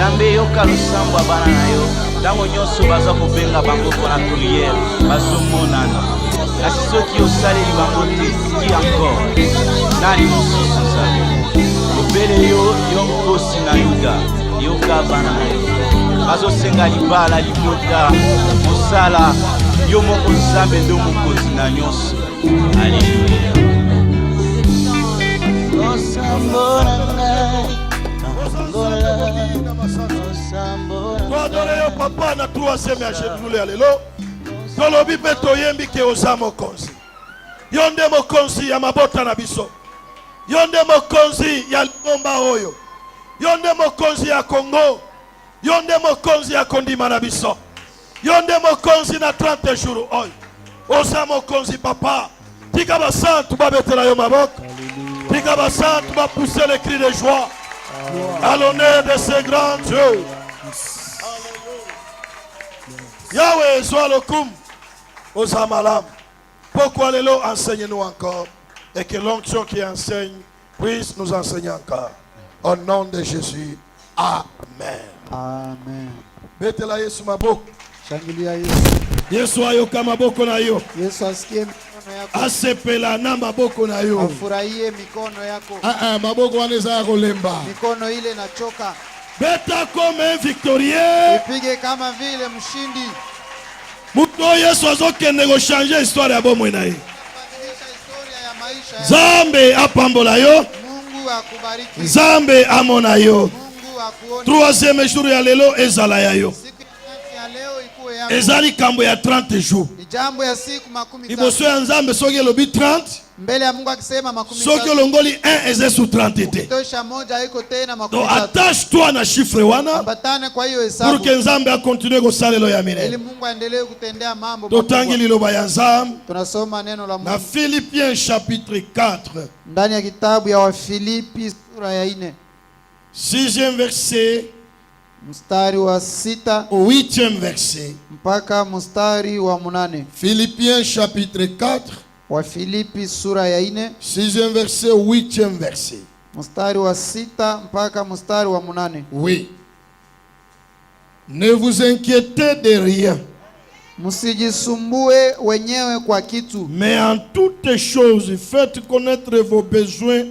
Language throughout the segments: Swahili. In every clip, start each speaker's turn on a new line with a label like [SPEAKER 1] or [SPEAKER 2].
[SPEAKER 1] Nzambe yoka lusambo bana na yo. Tango nyonso baza kobenga bango pona prière, bazomonana. Kasi soki osaleli bango te, ki encore. Nani mosusu Nzambe? Obele yo nkosi na Yuda, yoka bana na yo. Bazosenga libala, libota, mosala, yo moko Nzambe ndo mokonzi na nyonso. Alléluia.
[SPEAKER 2] Adore yo papa na troisième ya Jésus alelo. Tolobi pe toyembi ke oza mokonzi. Yo nde mokonzi ya mabota na biso. Yo nde mokonzi ya lingomba oyo. Yo nde mokonzi ya Congo. Yo nde mokonzi ya kondima na biso. Yo nde mokonzi na 30 jours oyo. Oza mokonzi papa. Tika basantu babetela yo maboko. Tika basantu ba pousser les cris de joie. À l'honneur de ces grands dieux. Yahweh, sois le kum aux amalam. Pourquoi les lots enseignent-nous encore et que l'onction qui enseigne puisse nous enseigner encore. Au nom de Jésus. Amen.
[SPEAKER 3] Amen.
[SPEAKER 2] Betela Yesu maboko.
[SPEAKER 3] Shangilia Yesu.
[SPEAKER 2] Yesu ayoka maboko na yo.
[SPEAKER 3] Yesu asikie mikono yako.
[SPEAKER 2] Asepela na maboko na yo.
[SPEAKER 3] Afurahie mikono yako.
[SPEAKER 2] Maboko wanaweza kulemba.
[SPEAKER 3] Mikono ile inachoka.
[SPEAKER 2] Beta comme un victorieux.
[SPEAKER 3] Ipige kama vile mshindi.
[SPEAKER 2] Muto Yesu azokende ko changer histoire ya bomwe na ye.
[SPEAKER 3] Badilisha historia ya maisha yako.
[SPEAKER 2] Zambe apambola yo.
[SPEAKER 3] Mungu akubariki.
[SPEAKER 2] Zambe amona yo.
[SPEAKER 3] Mungu akuone.
[SPEAKER 2] Troisième jour ya lelo ezala ya yo.
[SPEAKER 3] Siku ya leo ikuwe yako.
[SPEAKER 2] Ezali kambo ya 30 jours.
[SPEAKER 3] Ni jambo ya siku 30.
[SPEAKER 2] Liboso ya Nzambe soki elobi 30.
[SPEAKER 3] Mbele ya Mungu akisema 30.
[SPEAKER 2] Soki olongoli 1 eze sous 30 te.
[SPEAKER 3] Tosha moja iko tena 30.
[SPEAKER 2] Donc attache-toi na chiffre wana.
[SPEAKER 3] Ambatane kwa hiyo hesabu.
[SPEAKER 2] Pour que Nzambe a continue kusalelo ya milele.
[SPEAKER 3] Ili Mungu aendelee kutendea mambo.
[SPEAKER 2] Totangi liloba ya Nzambe.
[SPEAKER 3] Tunasoma neno la Mungu.
[SPEAKER 2] Na Philippiens chapitre 4.
[SPEAKER 3] Ndani ya kitabu ya Wafilipi sura ya 4.
[SPEAKER 2] 6e verset.
[SPEAKER 3] Mstari wa 6
[SPEAKER 2] au 8e verset.
[SPEAKER 3] Mpaka mstari wa 8.
[SPEAKER 2] Philippiens chapitre 4.
[SPEAKER 3] Wafilipi sura ya 4.
[SPEAKER 2] 6e verset, 8e verset.
[SPEAKER 3] Mstari wa 6 mpaka mstari wa 8.
[SPEAKER 2] Oui. Ne vous inquiétez de rien.
[SPEAKER 3] Msijisumbue wenyewe kwa kitu.
[SPEAKER 2] Mais en toutes choses, faites connaître vos besoins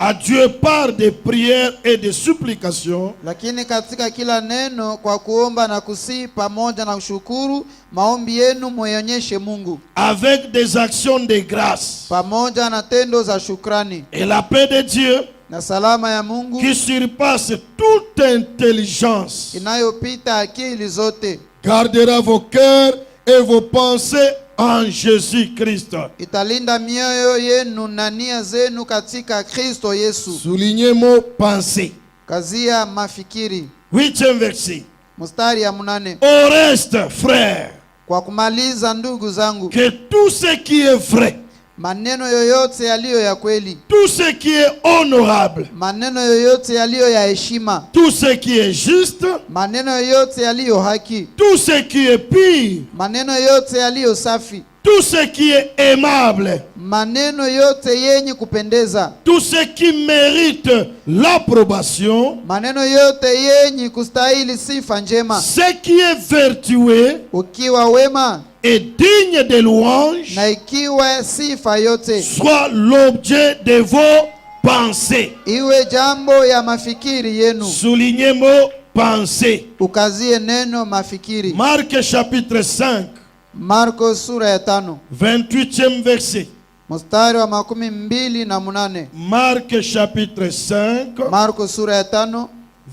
[SPEAKER 2] à Dieu par des prières et des supplications.
[SPEAKER 3] Lakini katika kila neno kwa kuomba na kusihi pamoja na kushukuru, maombi yenu muonyeshe Mungu.
[SPEAKER 2] Avec des actions de grâce.
[SPEAKER 3] Pamoja na tendo za shukrani.
[SPEAKER 2] Et la paix de Dieu,
[SPEAKER 3] na salama ya Mungu,
[SPEAKER 2] qui surpasse toute intelligence,
[SPEAKER 3] inayopita akili zote,
[SPEAKER 2] gardera vos cœurs et vos pensées en Jésus-Christ.
[SPEAKER 3] Italinda mioyo yenu na nia zenu katika Kristo Yesu.
[SPEAKER 2] Soulignez mot pensée.
[SPEAKER 3] Kazia mafikiri.
[SPEAKER 2] 8e verset.
[SPEAKER 3] Mstari ya 8.
[SPEAKER 2] Au reste, frères,
[SPEAKER 3] kwa kumaliza ndugu zangu,
[SPEAKER 2] que tout ce qui est vrai,
[SPEAKER 3] maneno yoyote yaliyo ya kweli,
[SPEAKER 2] tout ce qui est honorable,
[SPEAKER 3] maneno yoyote yaliyo ya heshima,
[SPEAKER 2] tout ce qui est juste,
[SPEAKER 3] maneno yoyote yaliyo haki,
[SPEAKER 2] tout ce qui est pur,
[SPEAKER 3] maneno yoyote yaliyo safi,
[SPEAKER 2] tout ce qui est aimable,
[SPEAKER 3] maneno yote yenye kupendeza,
[SPEAKER 2] tout ce qui mérite l'approbation,
[SPEAKER 3] maneno yote yenye kustahili sifa njema,
[SPEAKER 2] ce qui est vertueux,
[SPEAKER 3] ukiwa wema
[SPEAKER 2] et digne de louange,
[SPEAKER 3] na ikiwa sifa yote,
[SPEAKER 2] soit l'objet de vos pensées.
[SPEAKER 3] iwe jambo ya mafikiri yenu.
[SPEAKER 2] Soulignez mot pensée.
[SPEAKER 3] Ukazie neno mafikiri.
[SPEAKER 2] Marc chapitre 5.
[SPEAKER 3] Marko sura ya 5.
[SPEAKER 2] 28e verset.
[SPEAKER 3] Mstari wa 28.
[SPEAKER 2] Marc chapitre 5.
[SPEAKER 3] Marko sura ya 5.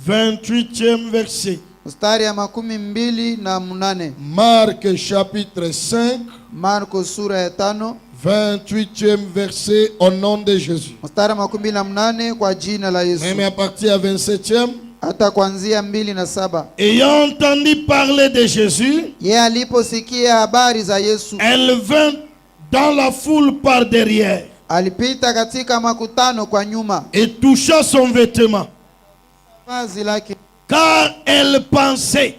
[SPEAKER 2] 28e verset.
[SPEAKER 3] Mstari ya 28.
[SPEAKER 2] Marc chapitre 5.
[SPEAKER 3] Marko sura ya 5.
[SPEAKER 2] 28e verset au nom de Jésus.
[SPEAKER 3] Mstari wa 28 kwa jina la Yesu.
[SPEAKER 2] Même à partir à 27e.
[SPEAKER 3] Hata kuanzia 2 na 7.
[SPEAKER 2] Ayant entendu parler de Jésus,
[SPEAKER 3] yeye aliposikia habari za Yesu,
[SPEAKER 2] elle vint dans la foule par derrière,
[SPEAKER 3] alipita katika makutano kwa nyuma,
[SPEAKER 2] et toucha son vêtement,
[SPEAKER 3] vazi lake,
[SPEAKER 2] car elle pensait,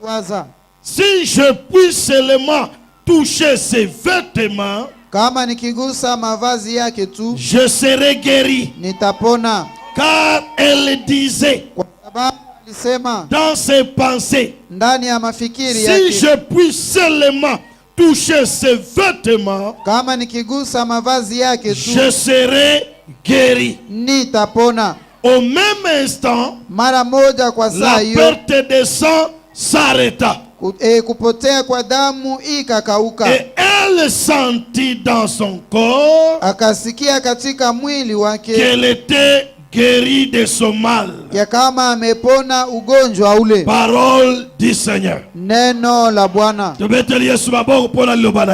[SPEAKER 3] waza,
[SPEAKER 2] si je puis seulement toucher ses vêtements,
[SPEAKER 3] kama nikigusa mavazi yake tu,
[SPEAKER 2] je serai guéri.
[SPEAKER 3] nitapona.
[SPEAKER 2] Car elle disait,
[SPEAKER 3] Kwa sababu alisema
[SPEAKER 2] dans ses pensées,
[SPEAKER 3] ndani ya mafikiri
[SPEAKER 2] si
[SPEAKER 3] yake,
[SPEAKER 2] je puis seulement toucher ses vêtements,
[SPEAKER 3] kama nikigusa mavazi yake tu
[SPEAKER 2] je serai guéri.
[SPEAKER 3] nitapona.
[SPEAKER 2] Au même instant,
[SPEAKER 3] Mara moja kwa
[SPEAKER 2] la
[SPEAKER 3] saa hiyo
[SPEAKER 2] perte de sang s'arrêta.
[SPEAKER 3] kupotea kwa damu ikakauka.
[SPEAKER 2] Et elle sentit dans son corps
[SPEAKER 3] Akasikia katika mwili wake
[SPEAKER 2] qu'elle était guérie de son mal.
[SPEAKER 3] ya kama amepona ugonjwa ule.
[SPEAKER 2] Parole du Seigneur.
[SPEAKER 3] Neno la Bwana.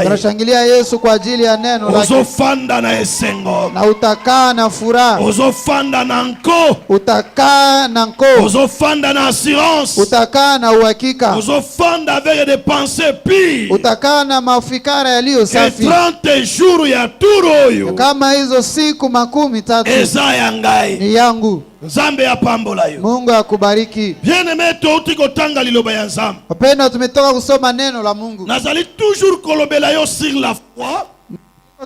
[SPEAKER 3] Tunashangilia Yesu kwa ajili ya neno lake.
[SPEAKER 2] Ozofanda na esengo,
[SPEAKER 3] Na utakaa na furaha,
[SPEAKER 2] ozofanda na nko,
[SPEAKER 3] utakaa na nko,
[SPEAKER 2] ozofanda na assurance,
[SPEAKER 3] utakaa na uhakika,
[SPEAKER 2] ozofanda avec des pensées pures.
[SPEAKER 3] utakaa na mafikara yaliyo
[SPEAKER 2] Et
[SPEAKER 3] safi.
[SPEAKER 2] 30 jours ya turoyo
[SPEAKER 3] Kama hizo siku 13
[SPEAKER 2] eza ya ngai,
[SPEAKER 3] ni yangu.
[SPEAKER 2] Nzambe apambola yo.
[SPEAKER 3] Mungu akubariki.
[SPEAKER 2] Bien-aimé, touti kotanga liloba ya Nzambe.
[SPEAKER 3] Wapendwa, tumetoka kusoma neno la Mungu.
[SPEAKER 2] Nazali toujours kolobela yo sur la foi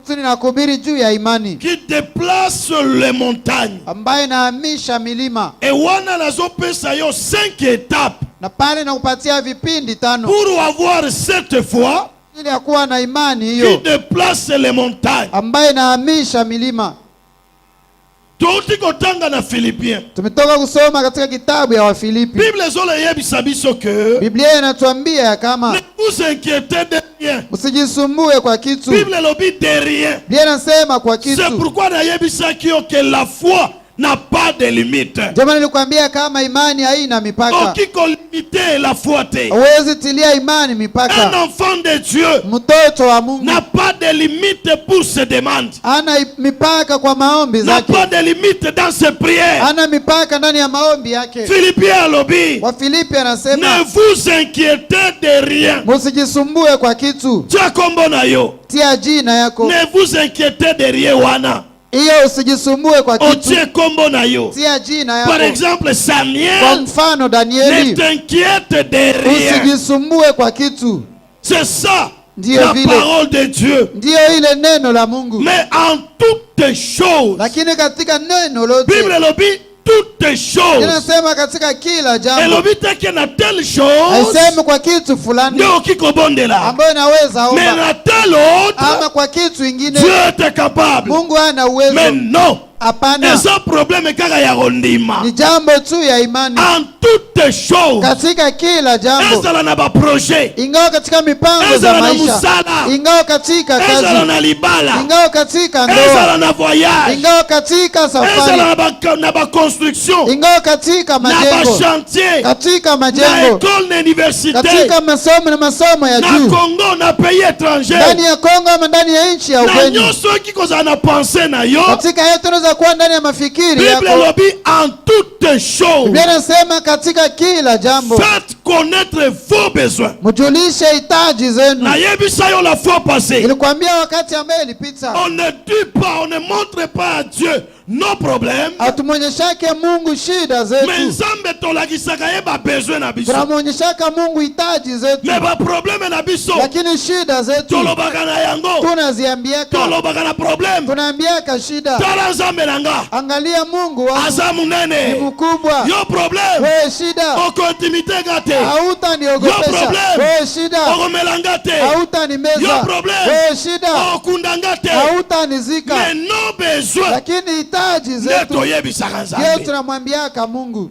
[SPEAKER 3] Tunahubiri juu ya imani
[SPEAKER 2] qui déplace les montagnes.
[SPEAKER 3] ambayo inahamisha milima,
[SPEAKER 2] Et wana nazopesa yo 5 étapes
[SPEAKER 3] na pale nakupatia vipindi 5
[SPEAKER 2] pour avoir cette foi
[SPEAKER 3] ili ya kuwa na imani
[SPEAKER 2] qui
[SPEAKER 3] hiyo
[SPEAKER 2] déplace les montagnes.
[SPEAKER 3] ambayo inahamisha milima.
[SPEAKER 2] Touti kotanga na Philippiens.
[SPEAKER 3] Tumetoka kusoma katika kitabu ya Wafilipi.
[SPEAKER 2] Bible zole yebisa biso que
[SPEAKER 3] Biblia inatuambia ya kama
[SPEAKER 2] ne vous inquiétez de rien.
[SPEAKER 3] usijisumbue kwa kitu.
[SPEAKER 2] Bible lobi de rien.
[SPEAKER 3] Biblia inasema kwa
[SPEAKER 2] C'est
[SPEAKER 3] kitu.
[SPEAKER 2] pourquoi na yebisa kio que la foi n'a pas de limite.
[SPEAKER 3] Jamani, nilikwambia kama imani haina mipaka.
[SPEAKER 2] Okiko limité la foi te.
[SPEAKER 3] Huwezi tilia imani mipaka.
[SPEAKER 2] Un enfant de Dieu
[SPEAKER 3] Mtoto wa Mungu
[SPEAKER 2] n'a pas de limite pour ses demandes.
[SPEAKER 3] ana mipaka kwa maombi
[SPEAKER 2] N'a
[SPEAKER 3] zake.
[SPEAKER 2] pas de limite dans ses prières.
[SPEAKER 3] Ana mipaka ndani ya maombi yake.
[SPEAKER 2] Philippiens lobby.
[SPEAKER 3] Wafilipi
[SPEAKER 2] Ne
[SPEAKER 3] anasema
[SPEAKER 2] vous inquiétez de rien.
[SPEAKER 3] musijisumbue kwa kitu.
[SPEAKER 2] Tia kombo na yo.
[SPEAKER 3] Tia jina yako.
[SPEAKER 2] Ne vous inquiétez de rien wana.
[SPEAKER 3] Hiyo usijisumbue kwa kitu.
[SPEAKER 2] Otie kombo na yo.
[SPEAKER 3] Tia jina
[SPEAKER 2] Par
[SPEAKER 3] yako.
[SPEAKER 2] exemple,
[SPEAKER 3] Kwa
[SPEAKER 2] Samuel,
[SPEAKER 3] mfano
[SPEAKER 2] ne
[SPEAKER 3] Danieli,
[SPEAKER 2] t'inquiète de rien.
[SPEAKER 3] usijisumbue kwa kitu.
[SPEAKER 2] C'est ça
[SPEAKER 3] Ndiyo
[SPEAKER 2] la
[SPEAKER 3] vile.
[SPEAKER 2] parole de Dieu.
[SPEAKER 3] Ndiyo ile neno la Mungu.
[SPEAKER 2] Mais en toutes choses,
[SPEAKER 3] Lakini katika neno lote
[SPEAKER 2] Bible lobi toutes choses.
[SPEAKER 3] inasema katika kila
[SPEAKER 2] Et
[SPEAKER 3] jambo.
[SPEAKER 2] lobi teke na telle chose,
[SPEAKER 3] Haisemi kwa kitu fulani
[SPEAKER 2] ndio kikobondela.
[SPEAKER 3] ambayo inaweza
[SPEAKER 2] Mais
[SPEAKER 3] omba,
[SPEAKER 2] na telle
[SPEAKER 3] ama
[SPEAKER 2] autre,
[SPEAKER 3] kwa kitu ingine
[SPEAKER 2] Dieu est capable.
[SPEAKER 3] Mungu hana uwezo.
[SPEAKER 2] Mais non,
[SPEAKER 3] Hapana,
[SPEAKER 2] c'est un problème kaka ya rondima.
[SPEAKER 3] ni jambo tu ya imani.
[SPEAKER 2] En toutes choses,
[SPEAKER 3] Katika kila jambo,
[SPEAKER 2] ezala na ba projet,
[SPEAKER 3] ingawa katika mipango za
[SPEAKER 2] ezala na
[SPEAKER 3] maisha,
[SPEAKER 2] musala,
[SPEAKER 3] ingawa katika
[SPEAKER 2] ezala
[SPEAKER 3] kazi,
[SPEAKER 2] na libala,
[SPEAKER 3] ingawa katika
[SPEAKER 2] ezala
[SPEAKER 3] ndoa,
[SPEAKER 2] na voyage,
[SPEAKER 3] ingawa katika
[SPEAKER 2] ezala
[SPEAKER 3] safari,
[SPEAKER 2] na ba construction,
[SPEAKER 3] ingawa katika
[SPEAKER 2] na ba
[SPEAKER 3] majengo,
[SPEAKER 2] chantier,
[SPEAKER 3] katika
[SPEAKER 2] na
[SPEAKER 3] majengo,
[SPEAKER 2] école na université,
[SPEAKER 3] katika masomo na masomo ya
[SPEAKER 2] na
[SPEAKER 3] juu,
[SPEAKER 2] Congo na pays étranger.
[SPEAKER 3] ndani ya Kongo ama ndani ya nchi ya
[SPEAKER 2] Na
[SPEAKER 3] ugeni.
[SPEAKER 2] nyonso kikozala na pensée na yo.
[SPEAKER 3] Katika yote unaweza kuwa ndani ya mafikiri
[SPEAKER 2] Bible
[SPEAKER 3] yako.
[SPEAKER 2] lobi en toutes choses,
[SPEAKER 3] Biblia inasema katika kila jambo
[SPEAKER 2] faites connaître vos besoins.
[SPEAKER 3] mjulishe hitaji zenu.
[SPEAKER 2] Na yebisa yo la fois passée,
[SPEAKER 3] Nilikwambia wakati ambaye ilipita,
[SPEAKER 2] on ne dit pas, on ne montre pas à Dieu nos problèmes,
[SPEAKER 3] hatumwonyeshake Mungu shida
[SPEAKER 2] mais
[SPEAKER 3] zetu,
[SPEAKER 2] Nzambe tolakisaka ye ba besoin na biso.
[SPEAKER 3] tunamwonyeshaka Mungu hitaji zetu,
[SPEAKER 2] Mais ba problème na biso
[SPEAKER 3] lakini shida zetu
[SPEAKER 2] tolobaka na yango,
[SPEAKER 3] tunaziambiaka,
[SPEAKER 2] tolobaka na problème.
[SPEAKER 3] tunaambiaka shida.
[SPEAKER 2] Tala Nzambe na nga
[SPEAKER 3] Angalia Mungu wangu
[SPEAKER 2] aza
[SPEAKER 3] ni
[SPEAKER 2] munene,
[SPEAKER 3] mkubwa.
[SPEAKER 2] yo problème
[SPEAKER 3] Wewe shida
[SPEAKER 2] okointimité nga te, Yo
[SPEAKER 3] hautaniogopesha.
[SPEAKER 2] problem.
[SPEAKER 3] Wewe shida
[SPEAKER 2] okomela nga te,
[SPEAKER 3] hautanimeza.
[SPEAKER 2] Yo problem.
[SPEAKER 3] Wewe shida
[SPEAKER 2] okunda nga te,
[SPEAKER 3] hautanizika.
[SPEAKER 2] mais nos besoins
[SPEAKER 3] Lakini hitaji
[SPEAKER 2] nde
[SPEAKER 3] zetu
[SPEAKER 2] toyebisaka
[SPEAKER 3] leo
[SPEAKER 2] Nzambe.
[SPEAKER 3] tunamwambiaka Mungu.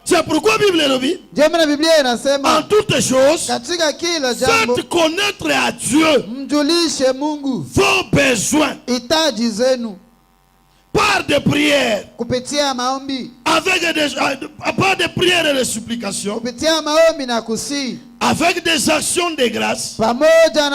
[SPEAKER 2] C'est pourquoi Bible lobi
[SPEAKER 3] Ndio maana Biblia
[SPEAKER 2] en
[SPEAKER 3] inasema
[SPEAKER 2] toutes choses,
[SPEAKER 3] katika kila jambo
[SPEAKER 2] faites connaître à Dieu
[SPEAKER 3] mjulishe Mungu
[SPEAKER 2] vos besoins
[SPEAKER 3] hitaji zenu
[SPEAKER 2] par des prières,
[SPEAKER 3] kupitia maombi,
[SPEAKER 2] par des prières et des supplications,
[SPEAKER 3] kupitia maombi na kusii,
[SPEAKER 2] avec des actions de grâce.
[SPEAKER 3] pamoja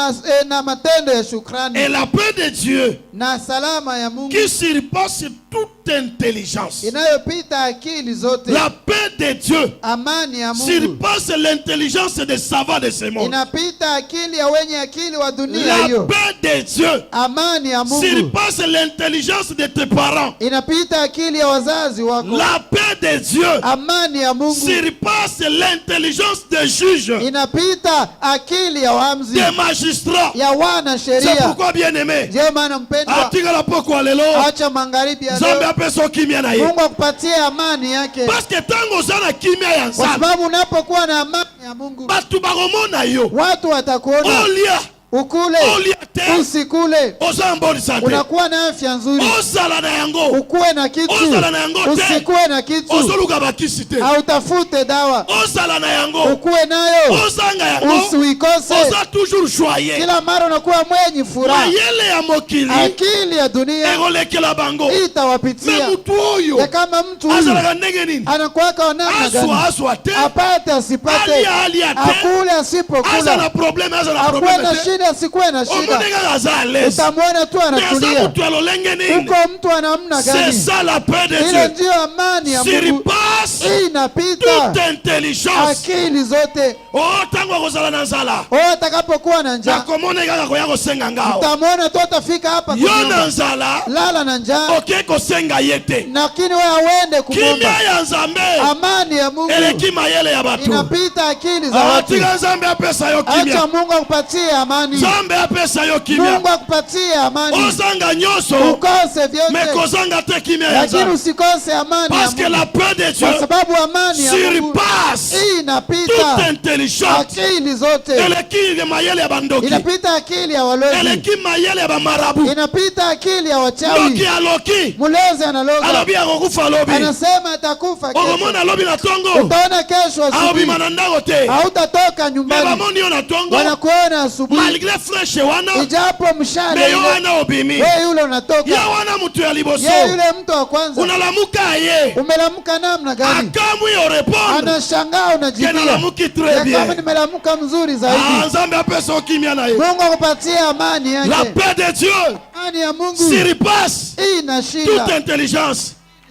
[SPEAKER 3] na matendo ya shukrani,
[SPEAKER 2] Et la paix de Dieu
[SPEAKER 3] na salama ya Mungu
[SPEAKER 2] qui surpasse toute intelligence.
[SPEAKER 3] inayopita akili zote.
[SPEAKER 2] La paix de Dieu
[SPEAKER 3] Amani ya Mungu
[SPEAKER 2] surpasse l'intelligence des savants de ce monde.
[SPEAKER 3] inapita akili ya wenye akili wa dunia
[SPEAKER 2] La
[SPEAKER 3] hiyo.
[SPEAKER 2] paix de Dieu
[SPEAKER 3] Amani ya Mungu
[SPEAKER 2] surpasse l'intelligence de tes parents.
[SPEAKER 3] inapita akili ya wazazi wako.
[SPEAKER 2] La paix de Dieu
[SPEAKER 3] Amani ya Mungu
[SPEAKER 2] surpasse surpasse l'intelligence des juges,
[SPEAKER 3] inapita akili ya waamuzi,
[SPEAKER 2] des magistrats.
[SPEAKER 3] ya wana
[SPEAKER 2] C'est
[SPEAKER 3] sheria.
[SPEAKER 2] pourquoi, bien aimé,
[SPEAKER 3] Ndio maana mpendwa,
[SPEAKER 2] atikala poko lelo,
[SPEAKER 3] acha magharibi ya
[SPEAKER 2] Nzambe
[SPEAKER 3] leo,
[SPEAKER 2] apeso kimia na ye.
[SPEAKER 3] Mungu akupatie amani yake,
[SPEAKER 2] Parce que tango zana kimia ya
[SPEAKER 3] kwa
[SPEAKER 2] Nzambe,
[SPEAKER 3] sababu unapokuwa na amani ya Mungu
[SPEAKER 2] batu bakomona yo.
[SPEAKER 3] watu watakuona,
[SPEAKER 2] Olia,
[SPEAKER 3] ukule
[SPEAKER 2] olia te,
[SPEAKER 3] usikule,
[SPEAKER 2] oza mboni sante.
[SPEAKER 3] unakuwa na afya nzuri,
[SPEAKER 2] Ozala na yango,
[SPEAKER 3] ukuwe na kitu
[SPEAKER 2] ozala na yango te,
[SPEAKER 3] usikuwe na kitu,
[SPEAKER 2] ozoluka bakisi te.
[SPEAKER 3] hautafute dawa,
[SPEAKER 2] Ozala na yango,
[SPEAKER 3] ukuwe nayo,
[SPEAKER 2] ozanga yango,
[SPEAKER 3] usiikose.
[SPEAKER 2] oza toujours joyeux.
[SPEAKER 3] Kila mara unakuwa mwenye furaha.
[SPEAKER 2] Mayele ya mokili,
[SPEAKER 3] Akili ya dunia
[SPEAKER 2] ekolekela bango. Me
[SPEAKER 3] itawapitia.
[SPEAKER 2] mutu
[SPEAKER 3] Ya
[SPEAKER 2] oyo,
[SPEAKER 3] kama mtu huyu
[SPEAKER 2] azalaka ndenge nini?
[SPEAKER 3] anakuwaka namna gani,
[SPEAKER 2] Aswa aswa te,
[SPEAKER 3] apate asipate,
[SPEAKER 2] alia te,
[SPEAKER 3] akule
[SPEAKER 2] aza
[SPEAKER 3] asipokula,
[SPEAKER 2] na probleme, aza na
[SPEAKER 3] akuwe
[SPEAKER 2] probleme
[SPEAKER 3] na
[SPEAKER 2] te.
[SPEAKER 3] shida asikuwe na shida,
[SPEAKER 2] Omoneka aza à l'aise.
[SPEAKER 3] utamwona tu
[SPEAKER 2] Mais aza
[SPEAKER 3] anatulia.
[SPEAKER 2] mutu alolenge nini?
[SPEAKER 3] Uko mtu ana namna
[SPEAKER 2] C'est
[SPEAKER 3] gani?
[SPEAKER 2] ça la paix de
[SPEAKER 3] Ile
[SPEAKER 2] Dieu.
[SPEAKER 3] ndio amani ya Mungu,
[SPEAKER 2] Surpasse
[SPEAKER 3] hii inapita
[SPEAKER 2] toute intelligence.
[SPEAKER 3] akili zote.
[SPEAKER 2] Oh, tango akozala na nzala,
[SPEAKER 3] Atakapokuwa na njaa,
[SPEAKER 2] nakomona kaka koya kosenga ngao.
[SPEAKER 3] utamwona tu atafika hapa
[SPEAKER 2] Yo na
[SPEAKER 3] kunyumba,
[SPEAKER 2] nzala,
[SPEAKER 3] lala na njaa,
[SPEAKER 2] oke kosenga ye te.
[SPEAKER 3] lakini wewe uende kumomba.
[SPEAKER 2] Kimia ya Nzambe
[SPEAKER 3] Amani ya Mungu
[SPEAKER 2] eleki mayele ya batu.
[SPEAKER 3] inapita akili za watu.
[SPEAKER 2] Atika Nzambe apesa yo
[SPEAKER 3] Acha
[SPEAKER 2] kimia.
[SPEAKER 3] Mungu akupatie amani.
[SPEAKER 2] Nzambe apesa yo kimia.
[SPEAKER 3] Mungu akupatie amani.
[SPEAKER 2] Ozanga nyonso,
[SPEAKER 3] Ukose vyote,
[SPEAKER 2] me kozanga te kimia ya
[SPEAKER 3] lakini
[SPEAKER 2] Nzambe.
[SPEAKER 3] usikose amani ya
[SPEAKER 2] Parce que
[SPEAKER 3] Mungu.
[SPEAKER 2] la paix de Dieu
[SPEAKER 3] Kwa sababu amani ya Mungu
[SPEAKER 2] surpasse
[SPEAKER 3] hii
[SPEAKER 2] toute
[SPEAKER 3] inapita
[SPEAKER 2] intelligence.
[SPEAKER 3] akili zote,
[SPEAKER 2] Eleki mayele ya bandoki,
[SPEAKER 3] inapita akili ya walozi,
[SPEAKER 2] eleki mayele ya bamarabu.
[SPEAKER 3] inapita akili ya
[SPEAKER 2] Loki
[SPEAKER 3] wachawi.
[SPEAKER 2] aloki,
[SPEAKER 3] Mulezi analoga,
[SPEAKER 2] alobi akokufa alobi.
[SPEAKER 3] anasema atakufa kesho.
[SPEAKER 2] Okomona alobi na tongo,
[SPEAKER 3] Utaona kesho asubuhi,
[SPEAKER 2] aobima na ndako te.
[SPEAKER 3] hautatoka
[SPEAKER 2] Me
[SPEAKER 3] nyumbani,
[SPEAKER 2] bamoni yo na tongo,
[SPEAKER 3] wanakuona asubuhi,
[SPEAKER 2] malgré fraîche wana,
[SPEAKER 3] ijapo mshale
[SPEAKER 2] me yo
[SPEAKER 3] ile,
[SPEAKER 2] wana obimi.
[SPEAKER 3] wewe yule unatoka,
[SPEAKER 2] Ya wana mutu ya liboso,
[SPEAKER 3] yeye yule mtu wa kwanza.
[SPEAKER 2] unalamuka ye,
[SPEAKER 3] Umelamuka namna gani?
[SPEAKER 2] akamwi yo répondre,
[SPEAKER 3] Anashangaa,
[SPEAKER 2] ke
[SPEAKER 3] unajibia
[SPEAKER 2] nalamuki
[SPEAKER 3] ya
[SPEAKER 2] très
[SPEAKER 3] kama
[SPEAKER 2] bien.
[SPEAKER 3] nimelamuka mzuri zaidi.
[SPEAKER 2] Nzambe apesa okimia na ye.
[SPEAKER 3] Mungu akupatie amani
[SPEAKER 2] La
[SPEAKER 3] yake.
[SPEAKER 2] paix de Dieu
[SPEAKER 3] Amani ya Mungu
[SPEAKER 2] surpasse
[SPEAKER 3] hii
[SPEAKER 2] toute
[SPEAKER 3] inashinda
[SPEAKER 2] intelligence.